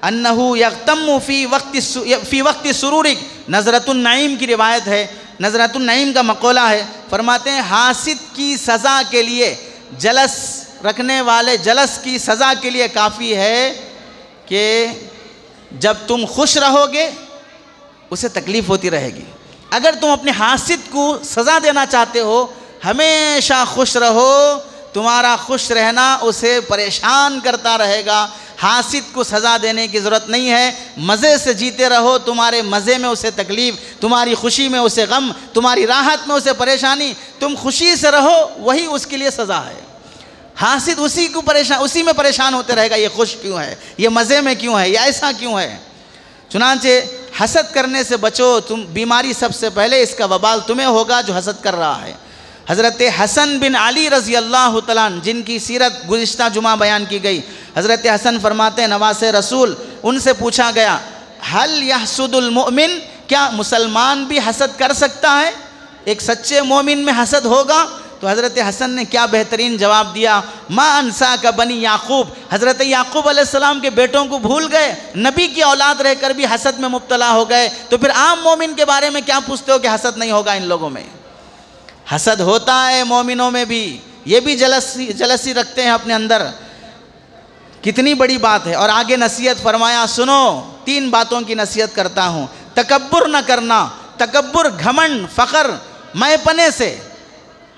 انہ یغتم فی وقت سرورک، نظرۃ النعیم کی روایت ہے، نظرۃ النعیم کا مقولہ ہے، فرماتے ہیں حاسد کی سزا کے لیے، جلس رکھنے والے جلس کی سزا کے لیے کافی ہے کہ جب تم خوش رہو گے اسے تکلیف ہوتی رہے گی۔ اگر تم اپنے حاسد کو سزا دینا چاہتے ہو، ہمیشہ خوش رہو، تمہارا خوش رہنا اسے پریشان کرتا رہے گا۔ حاسد کو سزا دینے کی ضرورت نہیں ہے، مزے سے جیتے رہو، تمہارے مزے میں اسے تکلیف، تمہاری خوشی میں اسے غم، تمہاری راحت میں اسے پریشانی، تم خوشی سے رہو، وہی اس کے لیے سزا ہے۔ حاسد اسی میں پریشان ہوتے رہے گا، یہ خوش کیوں ہے، یہ مزے میں کیوں ہے، یہ ایسا کیوں ہے۔ چنانچہ حسد کرنے سے بچو، تم بیماری سب سے پہلے اس کا وبال تمہیں ہوگا جو حسد کر رہا ہے۔ حضرت حسن بن علی رضی اللہ تعالیٰ عنہ جن کی سیرت گزشتہ جمعہ بیان کی گئی، حضرت حسن فرماتے ہیں نواز رسول، ان سے پوچھا گیا حل یحسد المؤمن، کیا مسلمان بھی حسد کر سکتا ہے؟ ایک سچے مومن میں حسد ہوگا؟ تو حضرت حسن نے کیا بہترین جواب دیا، ما انساک بنی یعقوب، حضرت یعقوب علیہ السلام کے بیٹوں کو بھول گئے، نبی کی اولاد رہ کر بھی حسد میں مبتلا ہو گئے، تو پھر عام مومن کے بارے میں کیا پوچھتے ہو کہ حسد نہیں ہوگا ان لوگوں میں؟ حسد ہوتا ہے مومنوں میں بھی، یہ بھی جلسی رکھتے ہیں اپنے اندر۔ کتنی بڑی بات ہے۔ اور آگے نصیحت فرمایا، سنو 3 باتوں کی نصیحت کرتا ہوں۔ تکبر نہ کرنا، تکبر، گھمنڈ، فخر، میں پنے سے،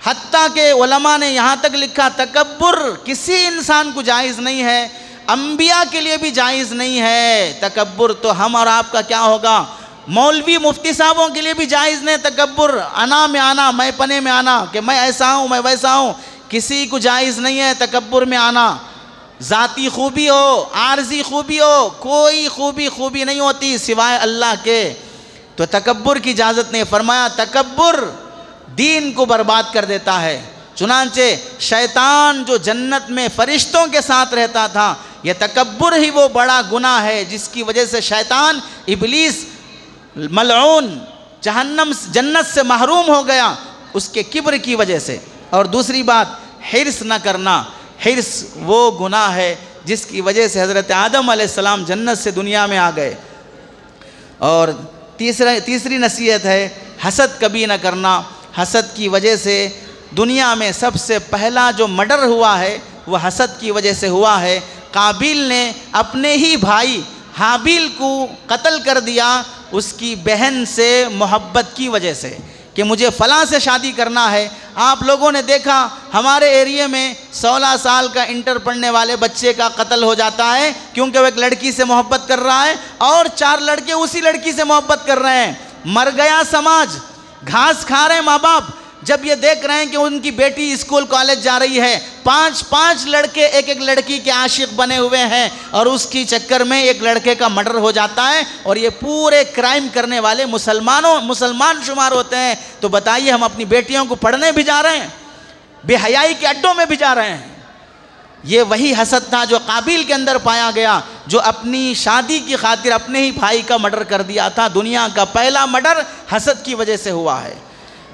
حتیٰ کہ علماء نے یہاں تک لکھا تکبر کسی انسان کو جائز نہیں ہے۔ انبیاء کے لیے بھی جائز نہیں ہے تکبر، تو ہم اور آپ کا کیا ہوگا؟ مولوی مفتی صاحبوں کے لیے بھی جائز نہیں تکبر، انا میں آنا، میں پنے میں آنا کہ میں ایسا ہوں میں ویسا ہوں، کسی کو جائز نہیں ہے تکبر میں آنا۔ ذاتی خوبی ہو، عارضی خوبی ہو، کوئی خوبی نہیں ہوتی سوائے اللہ کے، تو تکبر کی اجازت نہیں۔ فرمایا تکبر دین کو برباد کر دیتا ہے۔ چنانچہ شیطان جو جنت میں فرشتوں کے ساتھ رہتا تھا، یہ تکبر ہی وہ بڑا گناہ ہے جس کی وجہ سے شیطان ابلیس ملعون جنت سے محروم ہو گیا، اس کے کبر کی وجہ سے۔ اور دوسری بات، حرص نہ کرنا۔ حرص وہ گناہ ہے جس کی وجہ سے حضرت آدم علیہ السلام جنت سے دنیا میں آ گئے۔ اور تیسری نصیحت ہے حسد کبھی نہ کرنا۔ حسد کی وجہ سے دنیا میں سب سے پہلا جو مرڈر ہوا ہے وہ حسد کی وجہ سے ہوا ہے۔ قابیل نے اپنے ہی بھائی حابیل کو قتل کر دیا اس کی بہن سے محبت کی وجہ سے کہ مجھے فلاں سے شادی کرنا ہے۔ آپ لوگوں نے دیکھا ہمارے ایریے میں 16 سال کا انٹر پڑھنے والے بچے کا قتل ہو جاتا ہے کیونکہ وہ ایک لڑکی سے محبت کر رہا ہے، اور 4 لڑکے اسی لڑکی سے محبت کر رہے ہیں۔ مر گیا سماج، گھاس کھا رہے ہیں ماں باپ جب یہ دیکھ رہے ہیں کہ ان کی بیٹی اسکول کالج جا رہی ہے، 5 لڑکے ایک لڑکی کے عاشق بنے ہوئے ہیں، اور اس کی چکر میں ایک لڑکے کا مرڈر ہو جاتا ہے، اور یہ پورے کرائم کرنے والے مسلمان شمار ہوتے ہیں۔ تو بتائیے ہم اپنی بیٹیوں کو پڑھنے بھی جا رہے ہیں، بے حیائی کے اڈوں میں بھی جا رہے ہیں۔ یہ وہی حسد تھا جو قابیل کے اندر پایا گیا، جو اپنی شادی کی خاطر اپنے ہی بھائی کا مرڈر کر دیا تھا۔ دنیا کا پہلا مرڈر حسد کی وجہ سے ہوا ہے۔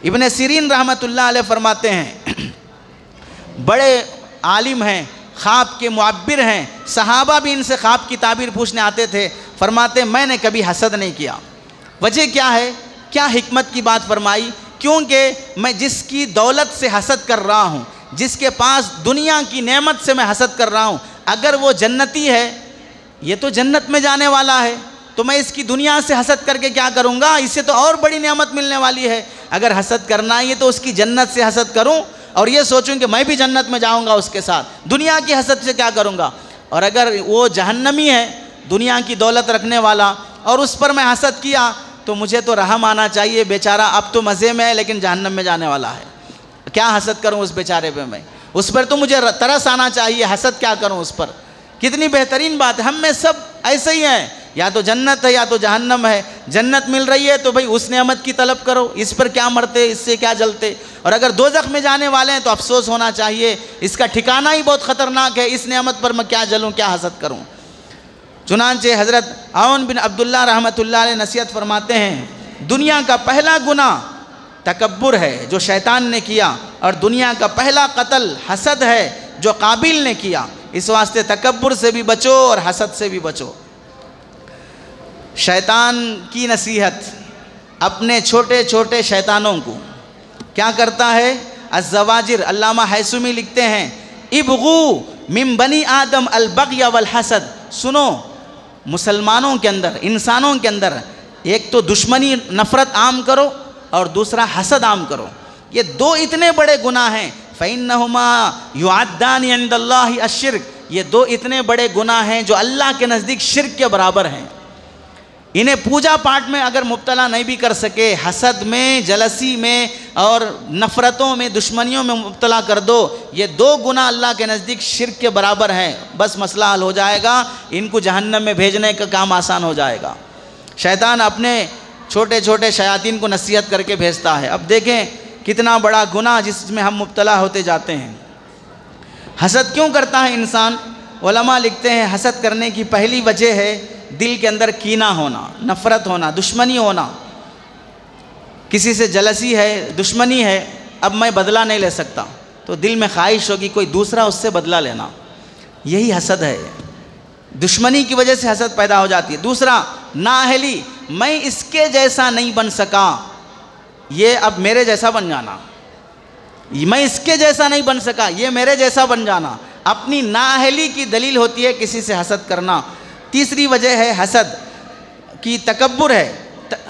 ابن سیرین رحمۃ اللہ علیہ فرماتے ہیں، بڑے عالم ہیں، خواب کے معبر ہیں، صحابہ بھی ان سے خواب کی تعبیر پوچھنے آتے تھے۔ فرماتے میں نے کبھی حسد نہیں کیا۔ وجہ کیا ہے؟ کیا حکمت کی بات فرمائی؟ کیونکہ میں جس کی دولت سے حسد کر رہا ہوں، جس کے پاس دنیا کی نعمت سے میں حسد کر رہا ہوں، اگر وہ جنتی ہے، یہ تو جنت میں جانے والا ہے، تو میں اس کی دنیا سے حسد کر کے کیا کروں گا؟ اس سے تو اور بڑی نعمت ملنے والی ہے۔ اگر حسد کرنا ہی ہے تو اس کی جنت سے حسد کروں اور یہ سوچوں کہ میں بھی جنت میں جاؤں گا اس کے ساتھ، دنیا کی حسد سے کیا کروں گا؟ اور اگر وہ جہنمی ہے، دنیا کی دولت رکھنے والا، اور اس پر میں حسد کیا تو مجھے تو رحم آنا چاہیے، بیچارہ اب تو مزے میں ہے لیکن جہنم میں جانے والا ہے، کیا حسد کروں اس بیچارے پہ؟ میں اس پر تو مجھے ترس آنا چاہیے، حسد کیا کروں اس پر؟ کتنی بہترین بات ہے۔ ہم میں سب ایسے ہی ہیں، یا تو جنت ہے یا تو جہنم ہے۔ جنت مل رہی ہے تو بھئی اس نعمت کی طلب کرو، اس پر کیا مرتے، اس سے کیا جلتے، اور اگر دوزخ میں جانے والے ہیں تو افسوس ہونا چاہیے، اس کا ٹھکانہ ہی بہت خطرناک ہے، اس نعمت پر میں کیا جلوں، کیا حسد کروں۔ چنانچہ حضرت عون بن عبداللہ رحمۃ اللہ علیہ نصیحت فرماتے ہیں، دنیا کا پہلا گناہ تکبر ہے جو شیطان نے کیا، اور دنیا کا پہلا قتل حسد ہے جو قابیل نے کیا۔ اس واسطے تکبر سے بھی بچو اور حسد سے بھی بچو۔ شیطان کی نصیحت اپنے چھوٹے چھوٹے شیطانوں کو کیا کرتا ہے؟ الزواجر، علامہ حیثمی لکھتے ہیں، ابغو من بنی آدم البغی والحسد۔ سنو، مسلمانوں کے اندر، انسانوں کے اندر ایک تو دشمنی نفرت عام کرو اور دوسرا حسد عام کرو۔ یہ دو اتنے بڑے گناہ ہیں، فَإِنَّهُمَا يُعَدَّانِ عِنْدَ اللَّهِ الشِّرْك۔ یہ دو اتنے بڑے گناہ ہیں جو اللہ کے نزدیک شرک کے برابر ہیں۔ انہیں پوجا پاٹ میں اگر مبتلا نہیں بھی کر سکے، حسد میں، جلسی میں اور نفرتوں میں، دشمنیوں میں مبتلا کر دو، یہ دو گناہ اللہ کے نزدیک شرک کے برابر ہیں، بس مسئلہ حل ہو جائے گا، ان کو جہنم میں بھیجنے کا کام آسان ہو جائے گا۔ شیطان اپنے چھوٹے چھوٹے شیاطین کو نصیحت کر کے بھیجتا ہے۔ اب دیکھیں کتنا بڑا گناہ جس میں ہم مبتلا ہوتے جاتے ہیں۔ حسد کیوں کرتا ہے انسان؟ علماء لکھتے ہیں حسد کرنے کی پہلی وجہ ہے دل کے اندر کینہ ہونا، نفرت ہونا، دشمنی ہونا۔ کسی سے جلسی ہے، دشمنی ہے، اب میں بدلہ نہیں لے سکتا، تو دل میں خواہش ہوگی کوئی دوسرا اس سے بدلہ لینا، یہی حسد ہے۔ دشمنی کی وجہ سے حسد پیدا ہو جاتی ہے۔ دوسرا، نااہلی، میں اس کے جیسا نہیں بن سکا، یہ اب میرے جیسا بن جانا، میں اس کے جیسا نہیں بن سکا، یہ میرے جیسا بن جانا، اپنی نااہلی کی دلیل ہوتی ہے کسی سے حسد کرنا۔ تیسری وجہ ہے حسد کی تکبر ہے۔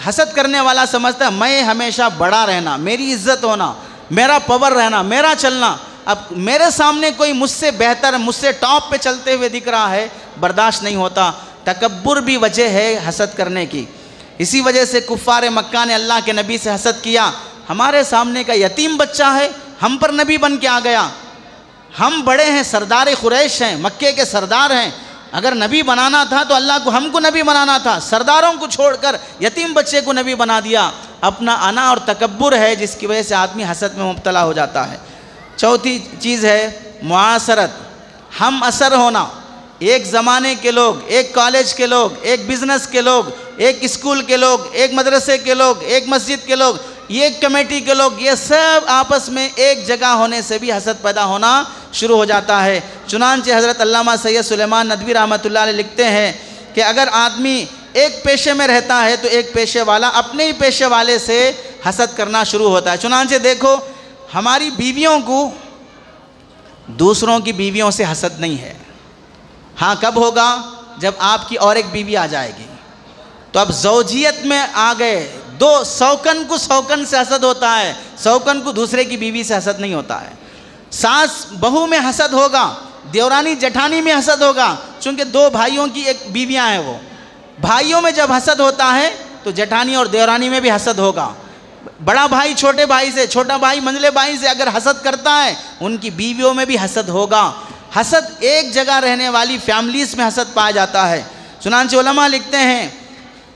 حسد کرنے والا سمجھتا ہے میں ہمیشہ بڑا رہنا، میری عزت ہونا، میرا پاور رہنا، میرا چلنا، اب میرے سامنے کوئی مجھ سے بہتر، مجھ سے ٹاپ پہ چلتے ہوئے دکھ رہا ہے، برداشت نہیں ہوتا۔ تکبر بھی وجہ ہے حسد کرنے کی۔ اسی وجہ سے کفار مکہ نے اللہ کے نبی سے حسد کیا، ہمارے سامنے کا یتیم بچہ ہے، ہم پر نبی بن کے آ گیا، ہم بڑے ہیں، سردار قریش ہیں، مکے کے سردار ہیں، اگر نبی بنانا تھا تو اللہ کو ہم کو نبی بنانا تھا، سرداروں کو چھوڑ کر یتیم بچے کو نبی بنا دیا۔ اپنا انا اور تکبر ہے جس کی وجہ سے آدمی حسد میں مبتلا ہو جاتا ہے۔ چوتھی چیز ہے معاصرت، ہم اثر ہونا۔ ایک زمانے کے لوگ، ایک کالج کے لوگ، ایک بزنس کے لوگ، ایک اسکول کے لوگ، ایک مدرسے کے لوگ، ایک مسجد کے لوگ، ایک کمیٹی کے لوگ، یہ سب آپس میں ایک جگہ ہونے سے بھی حسد پیدا ہونا شروع ہو جاتا ہے۔ چنانچہ حضرت علامہ سید سلیمان ندوی رحمۃ اللہ علیہ لکھتے ہیں کہ اگر آدمی ایک پیشے میں رہتا ہے تو ایک پیشے والا اپنے ہی پیشے والے سے حسد کرنا شروع ہوتا ہے۔ چنانچہ دیکھو، ہماری بیویوں کو دوسروں کی بیویوں سے حسد نہیں ہے۔ ہاں کب ہوگا؟ جب آپ کی اور ایک بیوی آ جائے گی تو اب زوجیت میں آ گئے، دو سوکن کو سوکن سے حسد ہوتا ہے، سوکن کو دوسرے کی بیوی سے حسد نہیں ہوتا ہے۔ ساس بہو میں حسد ہوگا، دیورانی جٹھانی میں حسد ہوگا، چونکہ دو بھائیوں کی ایک بیویاں ہیں، وہ بھائیوں میں جب حسد ہوتا ہے تو جٹھانی اور دیورانی میں بھی حسد ہوگا۔ بڑا بھائی چھوٹے بھائی سے، چھوٹا بھائی منجلے بھائی سے اگر حسد کرتا ہے، ان کی بیویوں میں بھی حسد ہوگا۔ حسد ایک جگہ رہنے والی فیملیز میں حسد پایا جاتا ہے۔ چنانچہ علماء لکھتے ہیں،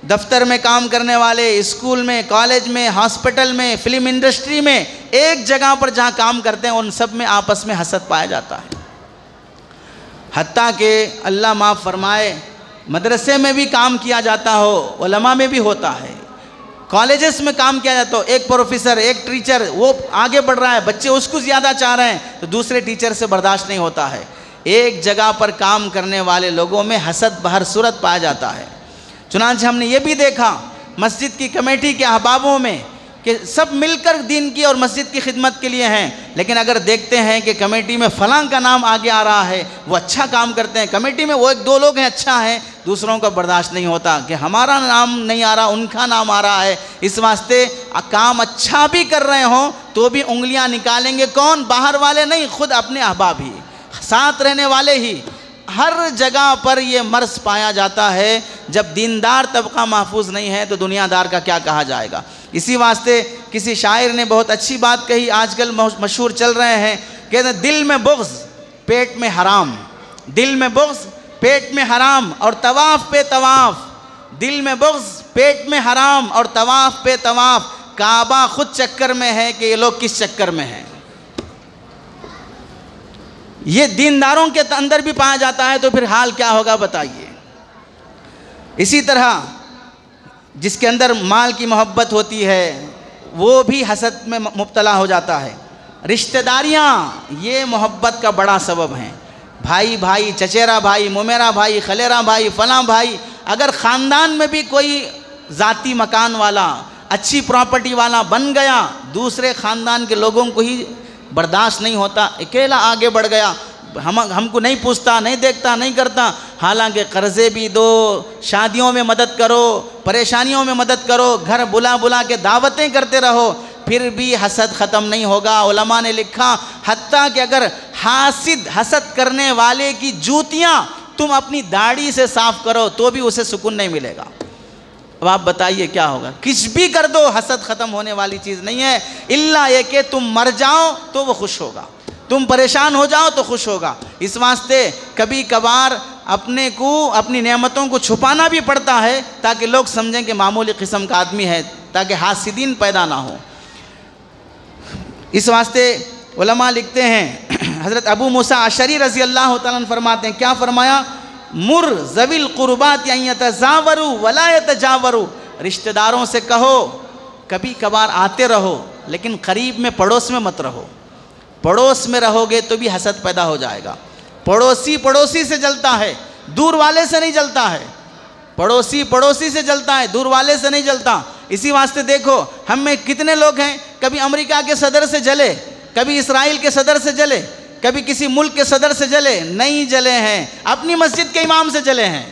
دفتر میں کام کرنے والے، اسکول میں، کالج میں، ہاسپٹل میں، فلم انڈسٹری میں، ایک جگہ پر جہاں کام کرتے ہیں ان سب میں آپس میں حسد پایا جاتا ہے۔ حتیٰ کہ اللہ معاف فرمائے، مدرسے میں بھی کام کیا جاتا ہو، علماء میں بھی ہوتا ہے، کالجز میں کام کیا جاتا ہو، ایک پروفیسر، ایک ٹیچر، وہ آگے بڑھ رہا ہے، بچے اس کو زیادہ چاہ رہے ہیں تو دوسرے ٹیچر سے برداشت نہیں ہوتا ہے۔ ایک جگہ پر کام کرنے والے لوگوں میں حسد بہر صورت پایا جاتا ہے۔ چنانچہ ہم نے یہ بھی دیکھا مسجد کی کمیٹی کے احبابوں میں کہ سب مل کر دین کی اور مسجد کی خدمت کے لیے ہیں، لیکن اگر دیکھتے ہیں کہ کمیٹی میں فلاں کا نام آگے آ رہا ہے، وہ اچھا کام کرتے ہیں، کمیٹی میں وہ ایک دو لوگ ہیں اچھا ہیں، دوسروں کا برداشت نہیں ہوتا کہ ہمارا نام نہیں آ رہا، ان کا نام آ رہا ہے۔ اس واسطے کام اچھا بھی کر رہے ہوں تو بھی انگلیاں نکالیں گے، کون؟ باہر والے نہیں، خود اپنے احباب ہی، ساتھ رہنے والے ہی۔ ہر جگہ پر یہ مرض پایا جاتا ہے۔ جب دیندار طبقہ محفوظ نہیں ہے تو دنیا دار کا کیا کہا جائے گا۔ اسی واسطے کسی شاعر نے بہت اچھی بات کہی، آج کل مشہور چل رہے ہیں، کہتے ہیں دل میں بغض پیٹ میں حرام، دل میں بغض پیٹ میں حرام اور طواف پہ طواف، دل میں بغض پیٹ میں حرام اور طواف پہ طواف، کعبہ خود چکر میں ہے کہ یہ لوگ کس چکر میں ہیں۔ یہ دینداروں کے اندر بھی پایا جاتا ہے تو پھر حال کیا ہوگا بتائیے۔ اسی طرح جس کے اندر مال کی محبت ہوتی ہے وہ بھی حسد میں مبتلا ہو جاتا ہے۔ رشتہ داریاں یہ محبت کا بڑا سبب ہیں۔ بھائی بھائی، چچیرا بھائی، ممیرا بھائی، خلیرا بھائی، فلاں بھائی، اگر خاندان میں بھی کوئی ذاتی مکان والا، اچھی پراپرٹی والا بن گیا، دوسرے خاندان کے لوگوں کو ہی برداشت نہیں ہوتا، اکیلا آگے بڑھ گیا، ہم کو نہیں پوچھتا، نہیں دیکھتا، نہیں کرتا، حالانکہ قرضے بھی دو، شادیوں میں مدد کرو، پریشانیوں میں مدد کرو، گھر بلا بلا کے دعوتیں کرتے رہو، پھر بھی حسد ختم نہیں ہوگا۔ علماء نے لکھا حتیٰ کہ اگر حسد کرنے والے کی جوتیاں تم اپنی داڑھی سے صاف کرو تو بھی اسے سکون نہیں ملے گا۔ اب آپ بتائیے کیا ہوگا؟ کچھ بھی کر دو، حسد ختم ہونے والی چیز نہیں ہے، الا یہ کہ تم مر جاؤ تو وہ خوش ہوگا، تم پریشان ہو جاؤ تو خوش ہوگا۔ اس واسطے کبھی کبھار اپنے کو، اپنی نعمتوں کو چھپانا بھی پڑتا ہے تاکہ لوگ سمجھیں کہ معمولی قسم کا آدمی ہے، تاکہ حاسدین پیدا نہ ہو۔ اس واسطے علماء لکھتے ہیں، حضرت ابو موسیٰ اشعری رضی اللہ تعالیٰ عنہ فرماتے ہیں، کیا فرمایا؟ مر ذوی القربات ان یتزاوروا ولا یتجاوروا، رشتہ داروں سے کہو کبھی کبھار آتے رہو لیکن قریب میں، پڑوس میں مت رہو۔ پڑوس میں رہو گے تو بھی حسد پیدا ہو جائے گا۔ پڑوسی سے جلتا ہے، دور والے سے نہیں جلتا ہے۔ پڑوسی سے جلتا ہے، دور والے سے نہیں جلتا۔ اسی واسطے دیکھو ہم میں کتنے لوگ ہیں، کبھی امریکہ کے صدر سے جلے، کبھی اسرائیل کے صدر سے جلے، کبھی کسی ملک کے صدر سے جلے، نہیں جلے ہیں، اپنی مسجد کے امام سے جلے ہیں۔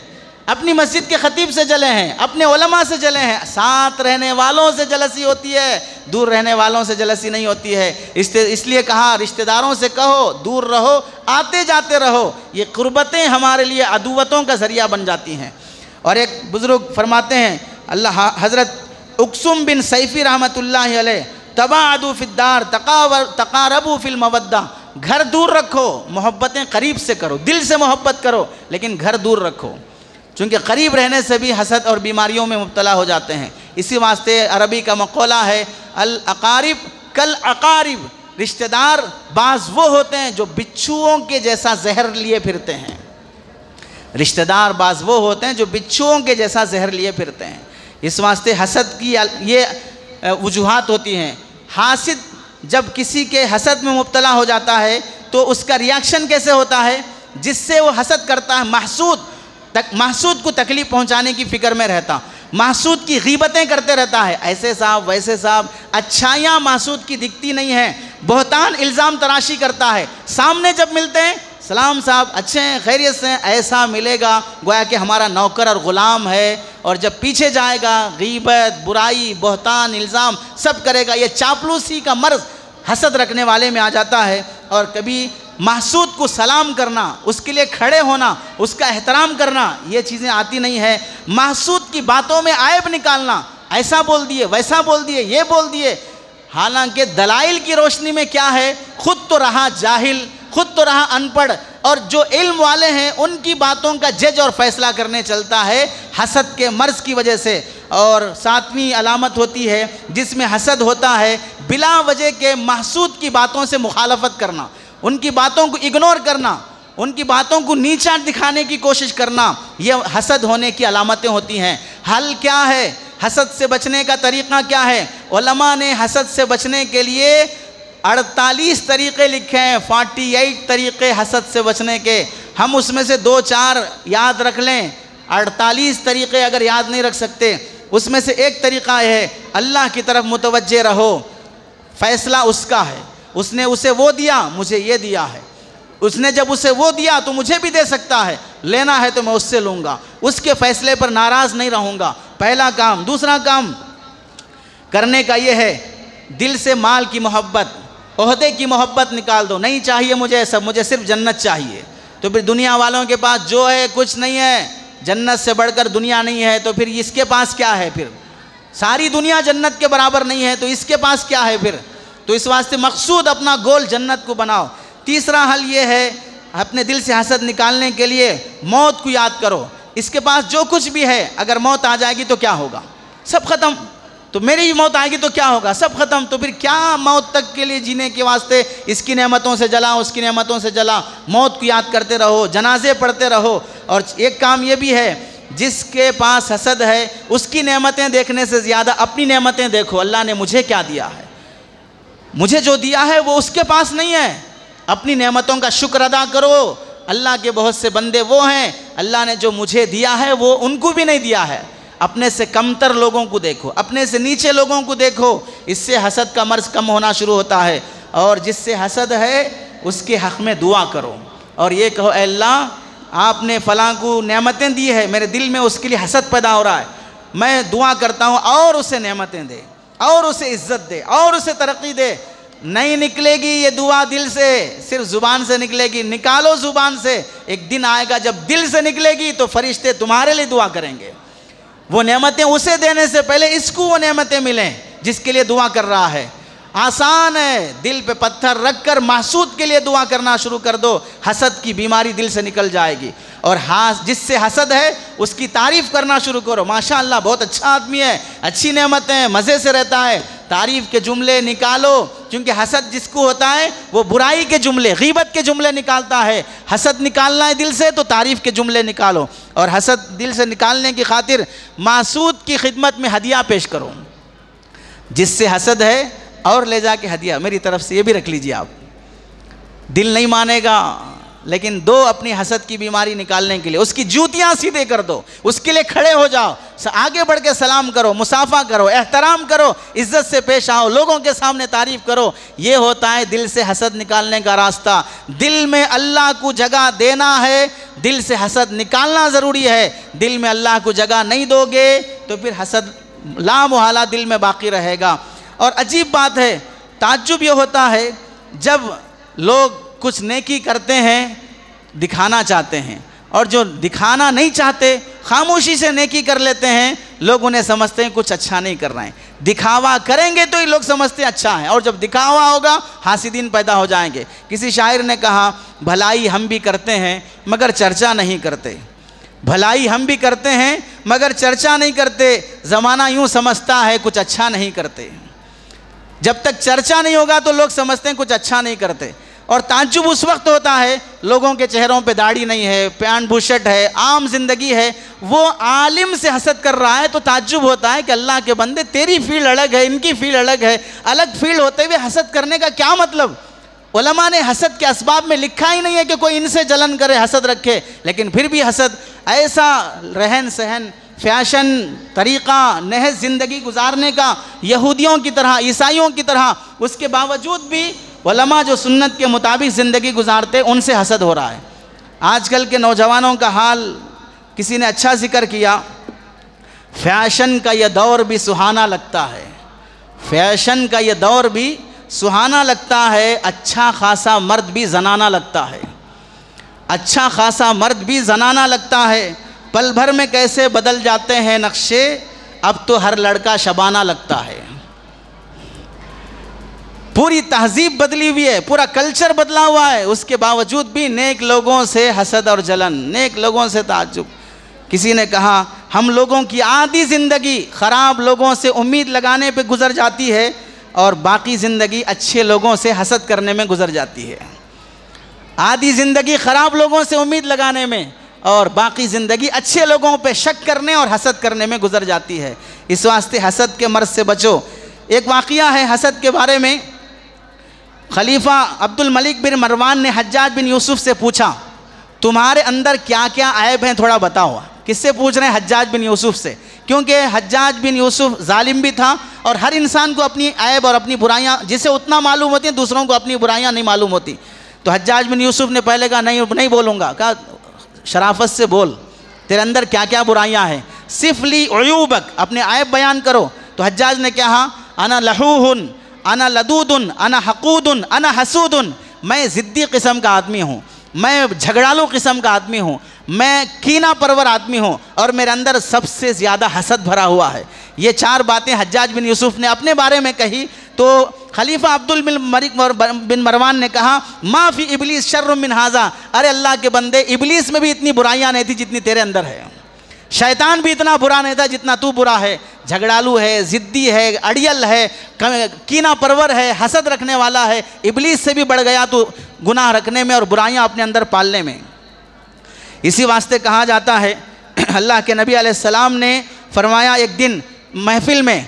اپنی مسجد کے خطیب سے جلے ہیں، اپنے علماء سے جلے ہیں، ساتھ رہنے والوں سے جلسی ہوتی ہے، دور رہنے والوں سے جلسی نہیں ہوتی ہے۔ اس لیے کہا رشتہ داروں سے کہو دور رہو، آتے جاتے رہو، یہ قربتیں ہمارے لیے عدوتوں کا ذریعہ بن جاتی ہیں۔ اور ایک بزرگ فرماتے ہیں حضرت اقسم بن سیفی رحمۃ اللہ علیہ، تباعدوا فی الدار تقاربوا فی المودہ، گھر دور رکھو، محبتیں قریب سے کرو، دل سے محبت کرو لیکن گھر دور رکھو، چونکہ قریب رہنے سے بھی حسد اور بیماریوں میں مبتلا ہو جاتے ہیں۔ اسی واسطے عربی کا مقولہ ہے الاقارب کالعقارب، رشتہ دار بعض وہ ہوتے ہیں جو بچھوؤں کے جیسا زہر لیے پھرتے ہیں، رشتہ دار بعض وہ ہوتے ہیں جو بچھوؤں کے جیسا زہر لیے پھرتے ہیں۔ اس واسطے حسد کی یہ وجوہات ہوتی ہیں۔ حاسد جب کسی کے حسد میں مبتلا ہو جاتا ہے تو اس کا ریاکشن کیسے ہوتا ہے؟ جس سے وہ حسد کرتا ہے، محسود کو تکلیف پہنچانے کی فکر میں رہتا، محسود کی غیبتیں کرتے رہتا ہے، ایسے صاحب ویسے صاحب، اچھائیاں محسود کی دکھتی نہیں ہیں، بہتان الزام تراشی کرتا ہے، سامنے جب ملتے ہیں سلام صاحب اچھے ہیں خیریت سے، ایسا ملے گا گویا کہ ہمارا نوکر اور غلام ہے، اور جب پیچھے جائے گا غیبت، برائی، بہتان، الزام سب کرے گا۔ یہ چاپلوسی کا مرض حسد رکھنے والے میں آ جاتا ہے۔ اور کبھی محسود کو سلام کرنا، اس کے لیے کھڑے ہونا، اس کا احترام کرنا، یہ چیزیں آتی نہیں ہے۔ محسود کی باتوں میں عیب نکالنا، ایسا بول دیے ویسا بول دیے یہ بول دیے، حالانکہ دلائل کی روشنی میں کیا ہے؟ خود تو رہا جاہل، خود تو رہا ان پڑھ، اور جو علم والے ہیں ان کی باتوں کا جج اور فیصلہ کرنے چلتا ہے حسد کے مرض کی وجہ سے۔ اور ساتویں علامت ہوتی ہے جس میں حسد ہوتا ہے، بلا وجہ کے محسود کی باتوں سے مخالفت کرنا، ان کی باتوں کو اگنور کرنا، ان کی باتوں کو نیچا دکھانے کی کوشش کرنا، یہ حسد ہونے کی علامتیں ہوتی ہیں۔ حل کیا ہے؟ حسد سے بچنے کا طریقہ کیا ہے؟ علماء نے حسد سے بچنے کے لیے 48 طریقے لکھے ہیں، 48 طریقے حسد سے بچنے کے۔ ہم اس میں سے 2-4 یاد رکھ لیں، 48 طریقے اگر یاد نہیں رکھ سکتے، اس میں سے ایک طریقہ ہے اللہ کی طرف متوجہ رہو، فیصلہ اس کا ہے، اس نے اسے وہ دیا مجھے یہ دیا ہے، اس نے جب اسے وہ دیا تو مجھے بھی دے سکتا ہے، لینا ہے تو میں اس سے لوں گا، اس کے فیصلے پر ناراض نہیں رہوں گا، پہلا کام۔ دوسرا کام کرنے کا یہ ہے دل سے مال کی محبت، عہدے کی محبت نکال دو، نہیں چاہیے مجھے سب، مجھے صرف جنت چاہیے۔ تو پھر دنیا والوں کے پاس جو ہے کچھ نہیں ہے، جنت سے بڑھ کر دنیا نہیں ہے، تو پھر اس کے پاس کیا ہے؟ پھر ساری دنیا جنت کے برابر نہیں ہے تو اس کے پاس کیا ہے پھر؟ تو اس واسطے مقصود اپنا گول جنت کو بناؤ۔ تیسرا حل یہ ہے اپنے دل سے حسد نکالنے کے لیے موت کو یاد کرو، اس کے پاس جو کچھ بھی ہے اگر موت آ جائے گی تو کیا ہوگا؟ سب ختم۔ تو میری بھی موت آئے گی تو کیا ہوگا؟ سب ختم۔ تو پھر کیا موت تک کے لیے جینے کے واسطے اس کی نعمتوں سے جلا، اس کی نعمتوں سے جلا، موت کو یاد کرتے رہو، جنازے پڑھتے رہو۔ اور ایک کام یہ بھی ہے، جس کے پاس حسد ہے اس کی نعمتیں دیکھنے سے زیادہ اپنی نعمتیں دیکھو، اللہ نے مجھے کیا دیا ہے، مجھے جو دیا ہے وہ اس کے پاس نہیں ہے، اپنی نعمتوں کا شکر ادا کرو۔ اللہ کے بہت سے بندے وہ ہیں اللہ نے جو مجھے دیا ہے وہ ان کو بھی نہیں دیا ہے۔ اپنے سے کمتر لوگوں کو دیکھو، اپنے سے نیچے لوگوں کو دیکھو، اس سے حسد کا مرض کم ہونا شروع ہوتا ہے۔ اور جس سے حسد ہے اس کے حق میں دعا کرو اور یہ کہو اے اللہ آپ نے فلاں کو نعمتیں دی ہے، میرے دل میں اس کے لیے حسد پیدا ہو رہا ہے، میں دعا کرتا ہوں اور اسے نعمتیں دے، اور اسے عزت دے، اور اسے ترقی دے۔ نہیں نکلے گی یہ دعا دل سے، صرف زبان سے نکلے گی، نکالو زبان سے۔ ایک دن آئے گا جب دل سے نکلے گی تو فرشتے تمہارے لیے دعا کریں گے، وہ نعمتیں اسے دینے سے پہلے اس کو وہ نعمتیں ملیں جس کے لیے دعا کر رہا ہے۔ آسان ہے، دل پہ پتھر رکھ کر محسود کے لیے دعا کرنا شروع کر دو، حسد کی بیماری دل سے نکل جائے گی۔ اور جس سے حسد ہے اس کی تعریف کرنا شروع کرو، ماشاءاللہ بہت اچھا آدمی ہے، اچھی نعمتیں، مزے سے رہتا ہے، تعریف کے جملے نکالو، کیونکہ حسد جس کو ہوتا ہے وہ برائی کے جملے، غیبت کے جملے نکالتا ہے۔ حسد نکالنا ہے دل سے تو تعریف کے جملے نکالو، اور حسد دل سے نکالنے کی خاطر محسود کی خدمت میں ہدیہ پیش کرو۔ جس سے حسد ہے اور لے جا کے ہدیہ میری طرف سے یہ بھی رکھ لیجئے آپ، دل نہیں مانے گا لیکن دو اپنی حسد کی بیماری نکالنے کے لیے، اس کی جوتیاں سیدھے کر دو، اس کے لیے کھڑے ہو جاؤ، آگے بڑھ کے سلام کرو، مصافحہ کرو، احترام کرو، عزت سے پیش آؤ، لوگوں کے سامنے تعریف کرو۔ یہ ہوتا ہے دل سے حسد نکالنے کا راستہ۔ دل میں اللہ کو جگہ دینا ہے، دل سے حسد نکالنا ضروری ہے۔ دل میں اللہ کو جگہ نہیں دو گے تو پھر حسد لا محالہ دل میں باقی رہے گا۔ اور عجیب بات ہے، تعجب یہ ہوتا ہے جب لوگ کچھ نیکی کرتے ہیں دکھانا چاہتے ہیں، اور جو دکھانا نہیں چاہتے خاموشی سے نیکی کر لیتے ہیں، لوگ انہیں سمجھتے ہیں کچھ اچھا نہیں کر رہے ہیں۔ دکھاوا کریں گے تو ہی لوگ سمجھتے ہیں اچھا ہے، اور جب دکھاوا ہوگا حاسدین پیدا ہو جائیں گے۔ کسی شاعر نے کہا بھلائی ہم بھی کرتے ہیں مگر چرچا نہیں کرتے، بھلائی ہم بھی کرتے ہیں مگر چرچا نہیں کرتے، زمانہ یوں سمجھتا ہے کچھ اچھا نہیں کرتے۔ جب تک چرچا نہیں ہوگا تو لوگ سمجھتے ہیں کچھ اچھا نہیں کرتے۔ اور تعجب اس وقت ہوتا ہے لوگوں کے چہروں پہ داڑھی نہیں ہے، پینٹ بھوشٹ ہے، عام زندگی ہے، وہ عالم سے حسد کر رہا ہے تو تعجب ہوتا ہے کہ اللہ کے بندے تیری فیلڈ الگ ہے، ان کی فیلڈ الگ ہے، الگ فیلڈ ہوتے ہوئے حسد کرنے کا کیا مطلب؟ علماء نے حسد کے اسباب میں لکھا ہی نہیں ہے کہ کوئی ان سے جلن کرے، حسد رکھے، لیکن پھر بھی حسد ایسا رہن سہن، فیشن، طریقہ، نہج زندگی گزارنے کا یہودیوں کی طرح، عیسائیوں کی طرح، اس کے باوجود بھی علماء جو سنت کے مطابق زندگی گزارتے ان سے حسد ہو رہا ہے۔ آج کل کے نوجوانوں کا حال کسی نے اچھا ذکر کیا، فیشن کا یہ دور بھی سہانا لگتا ہے، فیشن کا یہ دور بھی سہانا لگتا ہے، اچھا خاصا مرد بھی زنانہ لگتا ہے، اچھا خاصا مرد بھی زنانہ لگتا ہے، پل بھر میں کیسے بدل جاتے ہیں نقشے، اب تو ہر لڑکا شبانہ لگتا ہے۔ پوری تہذیب بدلی ہوئی ہے، پورا کلچر بدلا ہوا ہے، اس کے باوجود بھی نیک لوگوں سے حسد اور جلن، نیک لوگوں سے تعجب۔ کسی نے کہا ہم لوگوں کی آدھی زندگی خراب لوگوں سے امید لگانے پہ گزر جاتی ہے اور باقی زندگی اچھے لوگوں سے حسد کرنے میں گزر جاتی ہے۔ آدھی زندگی خراب لوگوں سے امید لگانے میں اور باقی زندگی اچھے لوگوں پہ شک کرنے اور حسد کرنے میں گزر جاتی ہے۔ اس واسطے حسد کے مرض سے بچو۔ ایک واقعہ ہے حسد کے بارے میں، خلیفہ عبد الملک بن مروان نے حجاج بن یوسف سے پوچھا تمہارے اندر کیا کیا عیب ہیں تھوڑا بتاؤ۔ کس سے پوچھ رہے ہیں؟ حجاج بن یوسف سے، کیونکہ حجاج بن یوسف ظالم بھی تھا اور ہر انسان کو اپنی عیب اور اپنی برائیاں جسے اتنا معلوم ہوتی ہیں دوسروں کو اپنی برائیاں نہیں معلوم ہوتی۔ تو حجاج بن یوسف نے پہلے کہا نہیں بولوں گا، کہا شرافت سے بول تیرے اندر کیا کیا برائیاں ہیں، صف لی عیوبک، اپنے عیب بیان کرو۔ تو حجاج نے کہا انا لحوہن، انا لدودن، انا حقودن، انا حسودن، میں ضدی قسم کا آدمی ہوں، میں جھگڑالو قسم کا آدمی ہوں، میں کینہ پرور آدمی ہوں، اور میرے اندر سب سے زیادہ حسد بھرا ہوا ہے۔ یہ چار باتیں حجاج بن یوسف نے اپنے بارے میں کہی تو خلیفہ عبد الملک بن مروان نے کہا ما فی ابلیس شر من ھذا، ارے اللہ کے بندے ابلیس میں بھی اتنی برائیاں نہیں تھی جتنی تیرے اندر ہے، شیطان بھی اتنا برا نہیں تھا جتنا تو برا ہے، جھگڑالو ہے، ضدی ہے، اڑیل ہے، کینہ پرور ہے، حسد رکھنے والا ہے، ابلیس سے بھی بڑھ گیا تو گناہ رکھنے میں اور برائیاں اپنے اندر پالنے میں۔ اسی واسطے کہا جاتا ہے اللہ کے نبی علیہ السلام نے فرمایا ایک دن محفل میں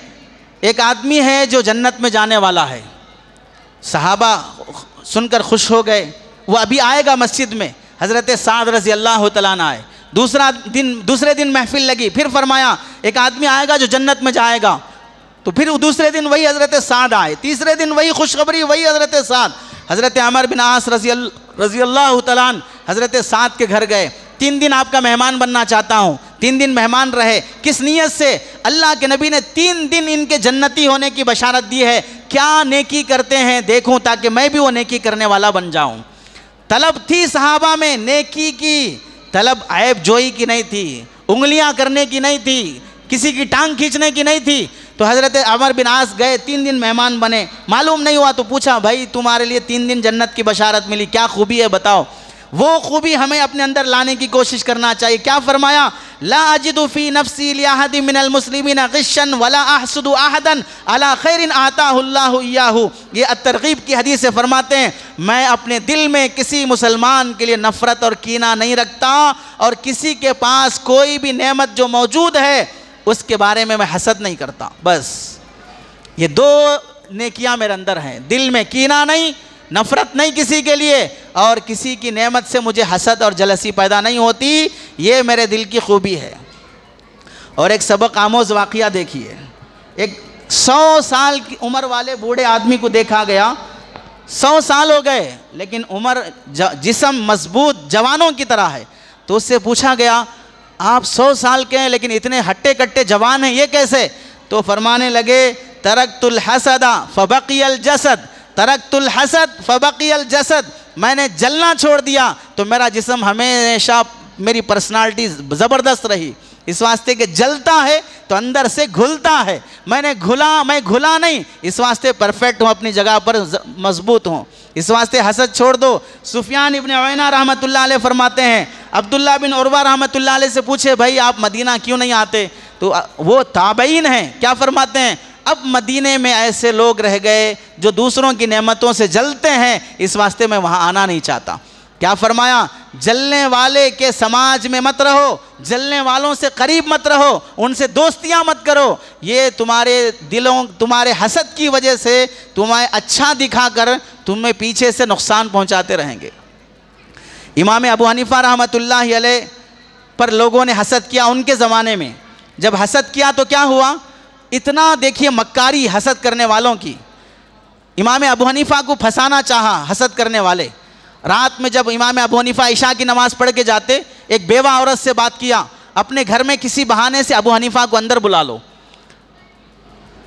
ایک آدمی ہے جو جنت میں جانے والا ہے، صحابہ سن کر خوش ہو گئے، وہ ابھی آئے گا مسجد میں، حضرت سعد رضی اللہ تعالیٰ عنہ آئے۔ دوسرے دن محفل لگی، پھر فرمایا ایک آدمی آئے گا جو جنت میں جائے گا، تو پھر دوسرے دن وہی حضرت سعد آئے، تیسرے دن وہی خوشخبری، وہی حضرت سعد۔ حضرت عمر بن عاص رضی اللہ تعالیٰ عنہ حضرت سعد کے گھر گئے، 3 دن آپ کا مہمان بننا چاہتا ہوں، 3 دن مہمان رہے۔ کس نیت سے؟ اللہ کے نبی نے 3 دن ان کے جنتی ہونے کی بشارت دی ہے، کیا نیکی کرتے ہیں دیکھوں تاکہ میں بھی وہ نیکی کرنے والا بن جاؤں۔ طلب تھی صحابہ میں نیکی کی، طلب عیب جوئی کی نہیں تھی، انگلیاں کرنے کی نہیں تھی، کسی کی ٹانگ کھینچنے کی نہیں تھی۔ تو حضرت عمر بن عاص گئے، 3 دن مہمان بنے، معلوم نہیں ہوا تو پوچھا بھائی تمہارے لیے 3 دن جنت کی بشارت ملی، کیا خوبی ہے بتاؤ۔ وہ خوبی ہمیں اپنے اندر لانے کی کوشش کرنا چاہیے۔ کیا فرمایا؟ لا اجد فی نفسی لأحد من المسلمین غشا ولا احسد احدا علی خیر آتاہ اللہ ایاہ۔ یہ الترغیب کی حدیث سے فرماتے ہیں میں اپنے دل میں کسی مسلمان کے لیے نفرت اور کینہ نہیں رکھتا، اور کسی کے پاس کوئی بھی نعمت جو موجود ہے اس کے بارے میں حسد نہیں کرتا۔ بس یہ 2 نیکیاں میرے اندر ہیں، دل میں کینہ نہیں، نفرت نہیں کسی کے لیے، اور کسی کی نعمت سے مجھے حسد اور جلسی پیدا نہیں ہوتی، یہ میرے دل کی خوبی ہے۔ اور ایک سبق آموز واقعہ دیکھیے. ایک 100 سال کی عمر والے بوڑھے آدمی کو دیکھا گیا. 100 سال ہو گئے لیکن عمر جسم مضبوط جوانوں کی طرح ہے. تو اس سے پوچھا گیا آپ 100 سال کے ہیں لیکن اتنے ہٹے کٹے جوان ہیں، یہ کیسے؟ تو فرمانے لگے ترکت الحسد فبقی الجسد، ترکت الحسد فبقی الجسد، میں نے جلنا چھوڑ دیا تو میرا جسم ہمیشہ، میری پرسنالٹی زبردست رہی. اس واسطے کہ جلتا ہے تو اندر سے گھلتا ہے. میں گھلا نہیں، اس واسطے پرفیکٹ ہوں، اپنی جگہ پر مضبوط ہوں. اس واسطے حسد چھوڑ دو. سفیان ابن عیینہ رحمۃ اللہ علیہ فرماتے ہیں عبداللہ بن عروہ رحمۃ اللہ علیہ سے پوچھے بھائی آپ مدینہ کیوں نہیں آتے؟ تو وہ تابعین ہیں، کیا فرماتے ہیں اب مدینے میں ایسے لوگ رہ گئے جو دوسروں کی نعمتوں سے جلتے ہیں، اس واسطے میں وہاں آنا نہیں چاہتا. کیا فرمایا؟ جلنے والے کے سماج میں مت رہو، جلنے والوں سے قریب مت رہو، ان سے دوستیاں مت کرو. یہ تمہارے دلوں، تمہارے حسد کی وجہ سے تمہیں اچھا دکھا کر تمہیں پیچھے سے نقصان پہنچاتے رہیں گے. امام ابو حنیفہ رحمۃ اللہ علیہ پر لوگوں نے حسد کیا ان کے زمانے میں. جب حسد کیا تو کیا ہوا؟ اتنا دیکھیے مکاری حسد کرنے والوں کی. امام ابو حنیفہ کو پھنسانا چاہا حسد کرنے والے. رات میں جب امام ابو حنیفہ عشاء کی نماز پڑھ کے جاتے، ایک بیوہ عورت سے بات کیا اپنے گھر میں کسی بہانے سے ابو حنیفہ کو اندر بلا لو.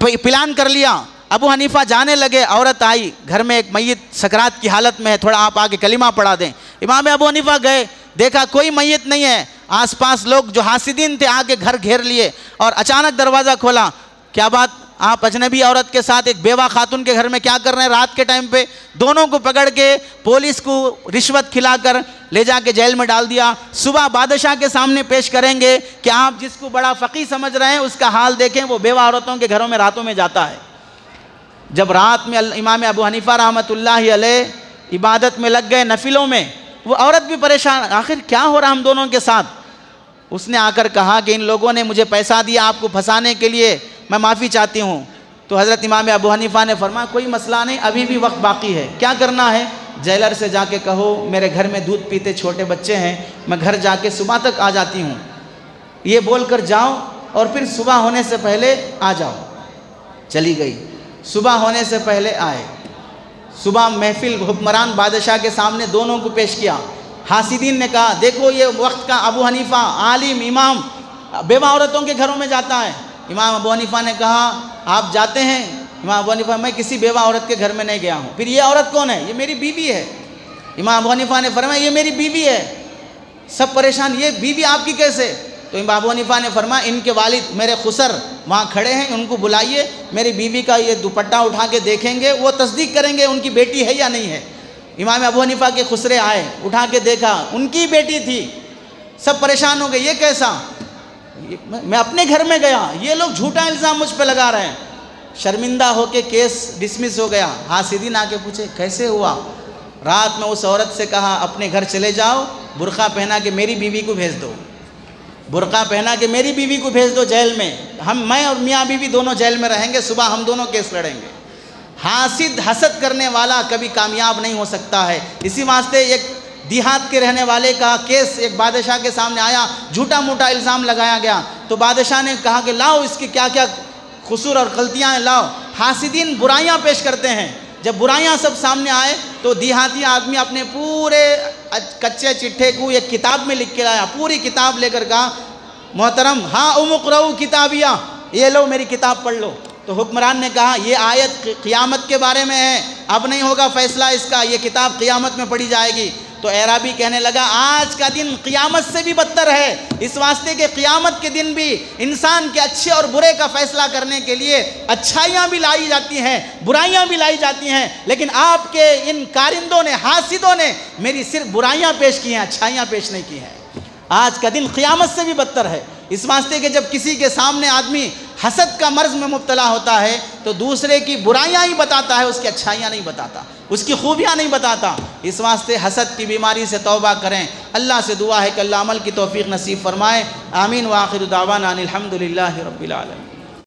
پلان کر لیا. ابو حنیفہ جانے لگے، عورت آئی، گھر میں ایک میت سکرات کی حالت میں ہے، تھوڑا آپ آگے کلمہ پڑھا دیں. امام ابو حنیفہ گئے، دیکھا کوئی میت نہیں ہے. آس پاس لوگ جو حاسدین تھے آگے گھر گھیر لیے اور اچانک دروازہ کھولا. کیا بات، آپ اجنبی عورت کے ساتھ ایک بیوہ خاتون کے گھر میں کیا کر رہے ہیں رات کے ٹائم پہ؟ دونوں کو پکڑ کے پولیس کو رشوت کھلا کر لے جا کے جیل میں ڈال دیا. صبح بادشاہ کے سامنے پیش کریں گے کہ آپ جس کو بڑا فقیہ سمجھ رہے ہیں اس کا حال دیکھیں، وہ بیوہ عورتوں کے گھروں میں راتوں میں جاتا ہے. جب رات میں امام ابو حنیفہ رحمۃ اللہ علیہ عبادت میں لگ گئے، نفلوں میں، وہ عورت بھی پریشان، آخر کیا ہو رہا ہم دونوں کے ساتھ؟ اس نے آ کر کہا کہ ان لوگوں نے مجھے پیسہ دیا آپ کو پھنسانے کے لیے، میں معافی چاہتی ہوں. تو حضرت امام ابو حنیفہ نے فرمایا کوئی مسئلہ نہیں، ابھی بھی وقت باقی ہے. کیا کرنا ہے؟ جیلر سے جا کے کہو میرے گھر میں دودھ پیتے چھوٹے بچے ہیں، میں گھر جا کے صبح تک آ جاتی ہوں. یہ بول کر جاؤ اور پھر صبح ہونے سے پہلے آ جاؤ. چلی گئی. صبح ہونے سے پہلے آئے. صبح محفل حکمران بادشاہ کے سامنے دونوں کو پیش کیا. حاسدین نے کہا دیکھو یہ وقت کا ابو حنیفہ عالم امام بیوہ عورتوں کے گھروں میں جاتا ہے. امام ابو حنیفہ نے کہا آپ جاتے ہیں؟ امام ابو حنیفہ میں کسی بیوہ عورت کے گھر میں نہیں گیا ہوں. پھر یہ عورت کون ہے؟ یہ میری بیوی ہے. امام ابو حنیفہ نے فرمایا یہ میری بیوی ہے. سب پریشان، یہ بیوی آپ کی کیسے؟ تو امام ابو حنیفہ نے فرمایا ان کے والد میرے خسر وہاں کھڑے ہیں، ان کو بلائیے، میری بیوی کا یہ دوپٹہ اٹھا کے دیکھیں گے، وہ تصدیق کریں گے ان کی بیٹی ہے یا نہیں ہے. امام ابو حنیفہ کے خسرے آئے، اٹھا کے دیکھا ان کی بیٹی تھی. سب پریشان ہو گئے، یہ کیسا؟ میں اپنے گھر میں گیا، یہ لوگ جھوٹا الزام مجھ پہ لگا رہے ہیں. شرمندہ ہو کے کیس ڈسمس ہو گیا. حاسدین آ کے پوچھے کیسے ہوا؟ رات میں اس عورت سے کہا اپنے گھر چلے جاؤ، برقع پہنا کے میری بیوی کو بھیج دو، برقع پہنا کے میری بیوی کو بھیج دو جیل میں، میں اور میاں بیوی دونوں جیل میں رہیں گے، صبح ہم دونوں کیس لڑیں گے. حاسد حسد کرنے والا کبھی کامیاب نہیں ہو سکتا ہے. اسی واسطے ایک دیہات کے رہنے والے کا کیس ایک بادشاہ کے سامنے آیا، جھوٹا موٹا الزام لگایا گیا. تو بادشاہ نے کہا کہ لاؤ اس کی کیا کیا قصور اور غلطیاں ہیں لاؤ. حاسدین برائیاں پیش کرتے ہیں. جب برائیاں سب سامنے آئے تو دیہاتی آدمی اپنے پورے کچے چٹھے کو ایک کتاب میں لکھ کے لایا. پوری کتاب لے کر کہا محترم ہاں اقرؤ کتابیہ، یہ لو میری کتاب پڑھ لو. تو حکمران نے کہا یہ آیت قیامت کے بارے میں ہے، اب نہیں ہوگا فیصلہ اس کا، یہ کتاب قیامت میں پڑھی جائے گی. تو اعرابی کہنے لگا آج کا دن قیامت سے بھی بدتر ہے، اس واسطے کہ قیامت کے دن بھی انسان کے اچھے اور برے کا فیصلہ کرنے کے لیے اچھائیاں بھی لائی جاتی ہیں، برائیاں بھی لائی جاتی ہیں، لیکن آپ کے ان کارندوں نے، حاسدوں نے میری صرف برائیاں پیش کی ہیں، اچھائیاں پیش نہیں کی ہیں. آج کا دن قیامت سے بھی بدتر ہے. اس واسطے کہ جب کسی کے سامنے آدمی حسد کا مرض میں مبتلا ہوتا ہے تو دوسرے کی برائیاں ہی بتاتا ہے، اس کی اچھائیاں نہیں بتاتا، اس کی خوبیاں نہیں بتاتا. اس واسطے حسد کی بیماری سے توبہ کریں. اللہ سے دعا ہے کہ اللہ عمل کی توفیق نصیب فرمائے. آمین. وآخر دعوانا ان الحمد للہ رب العالمین.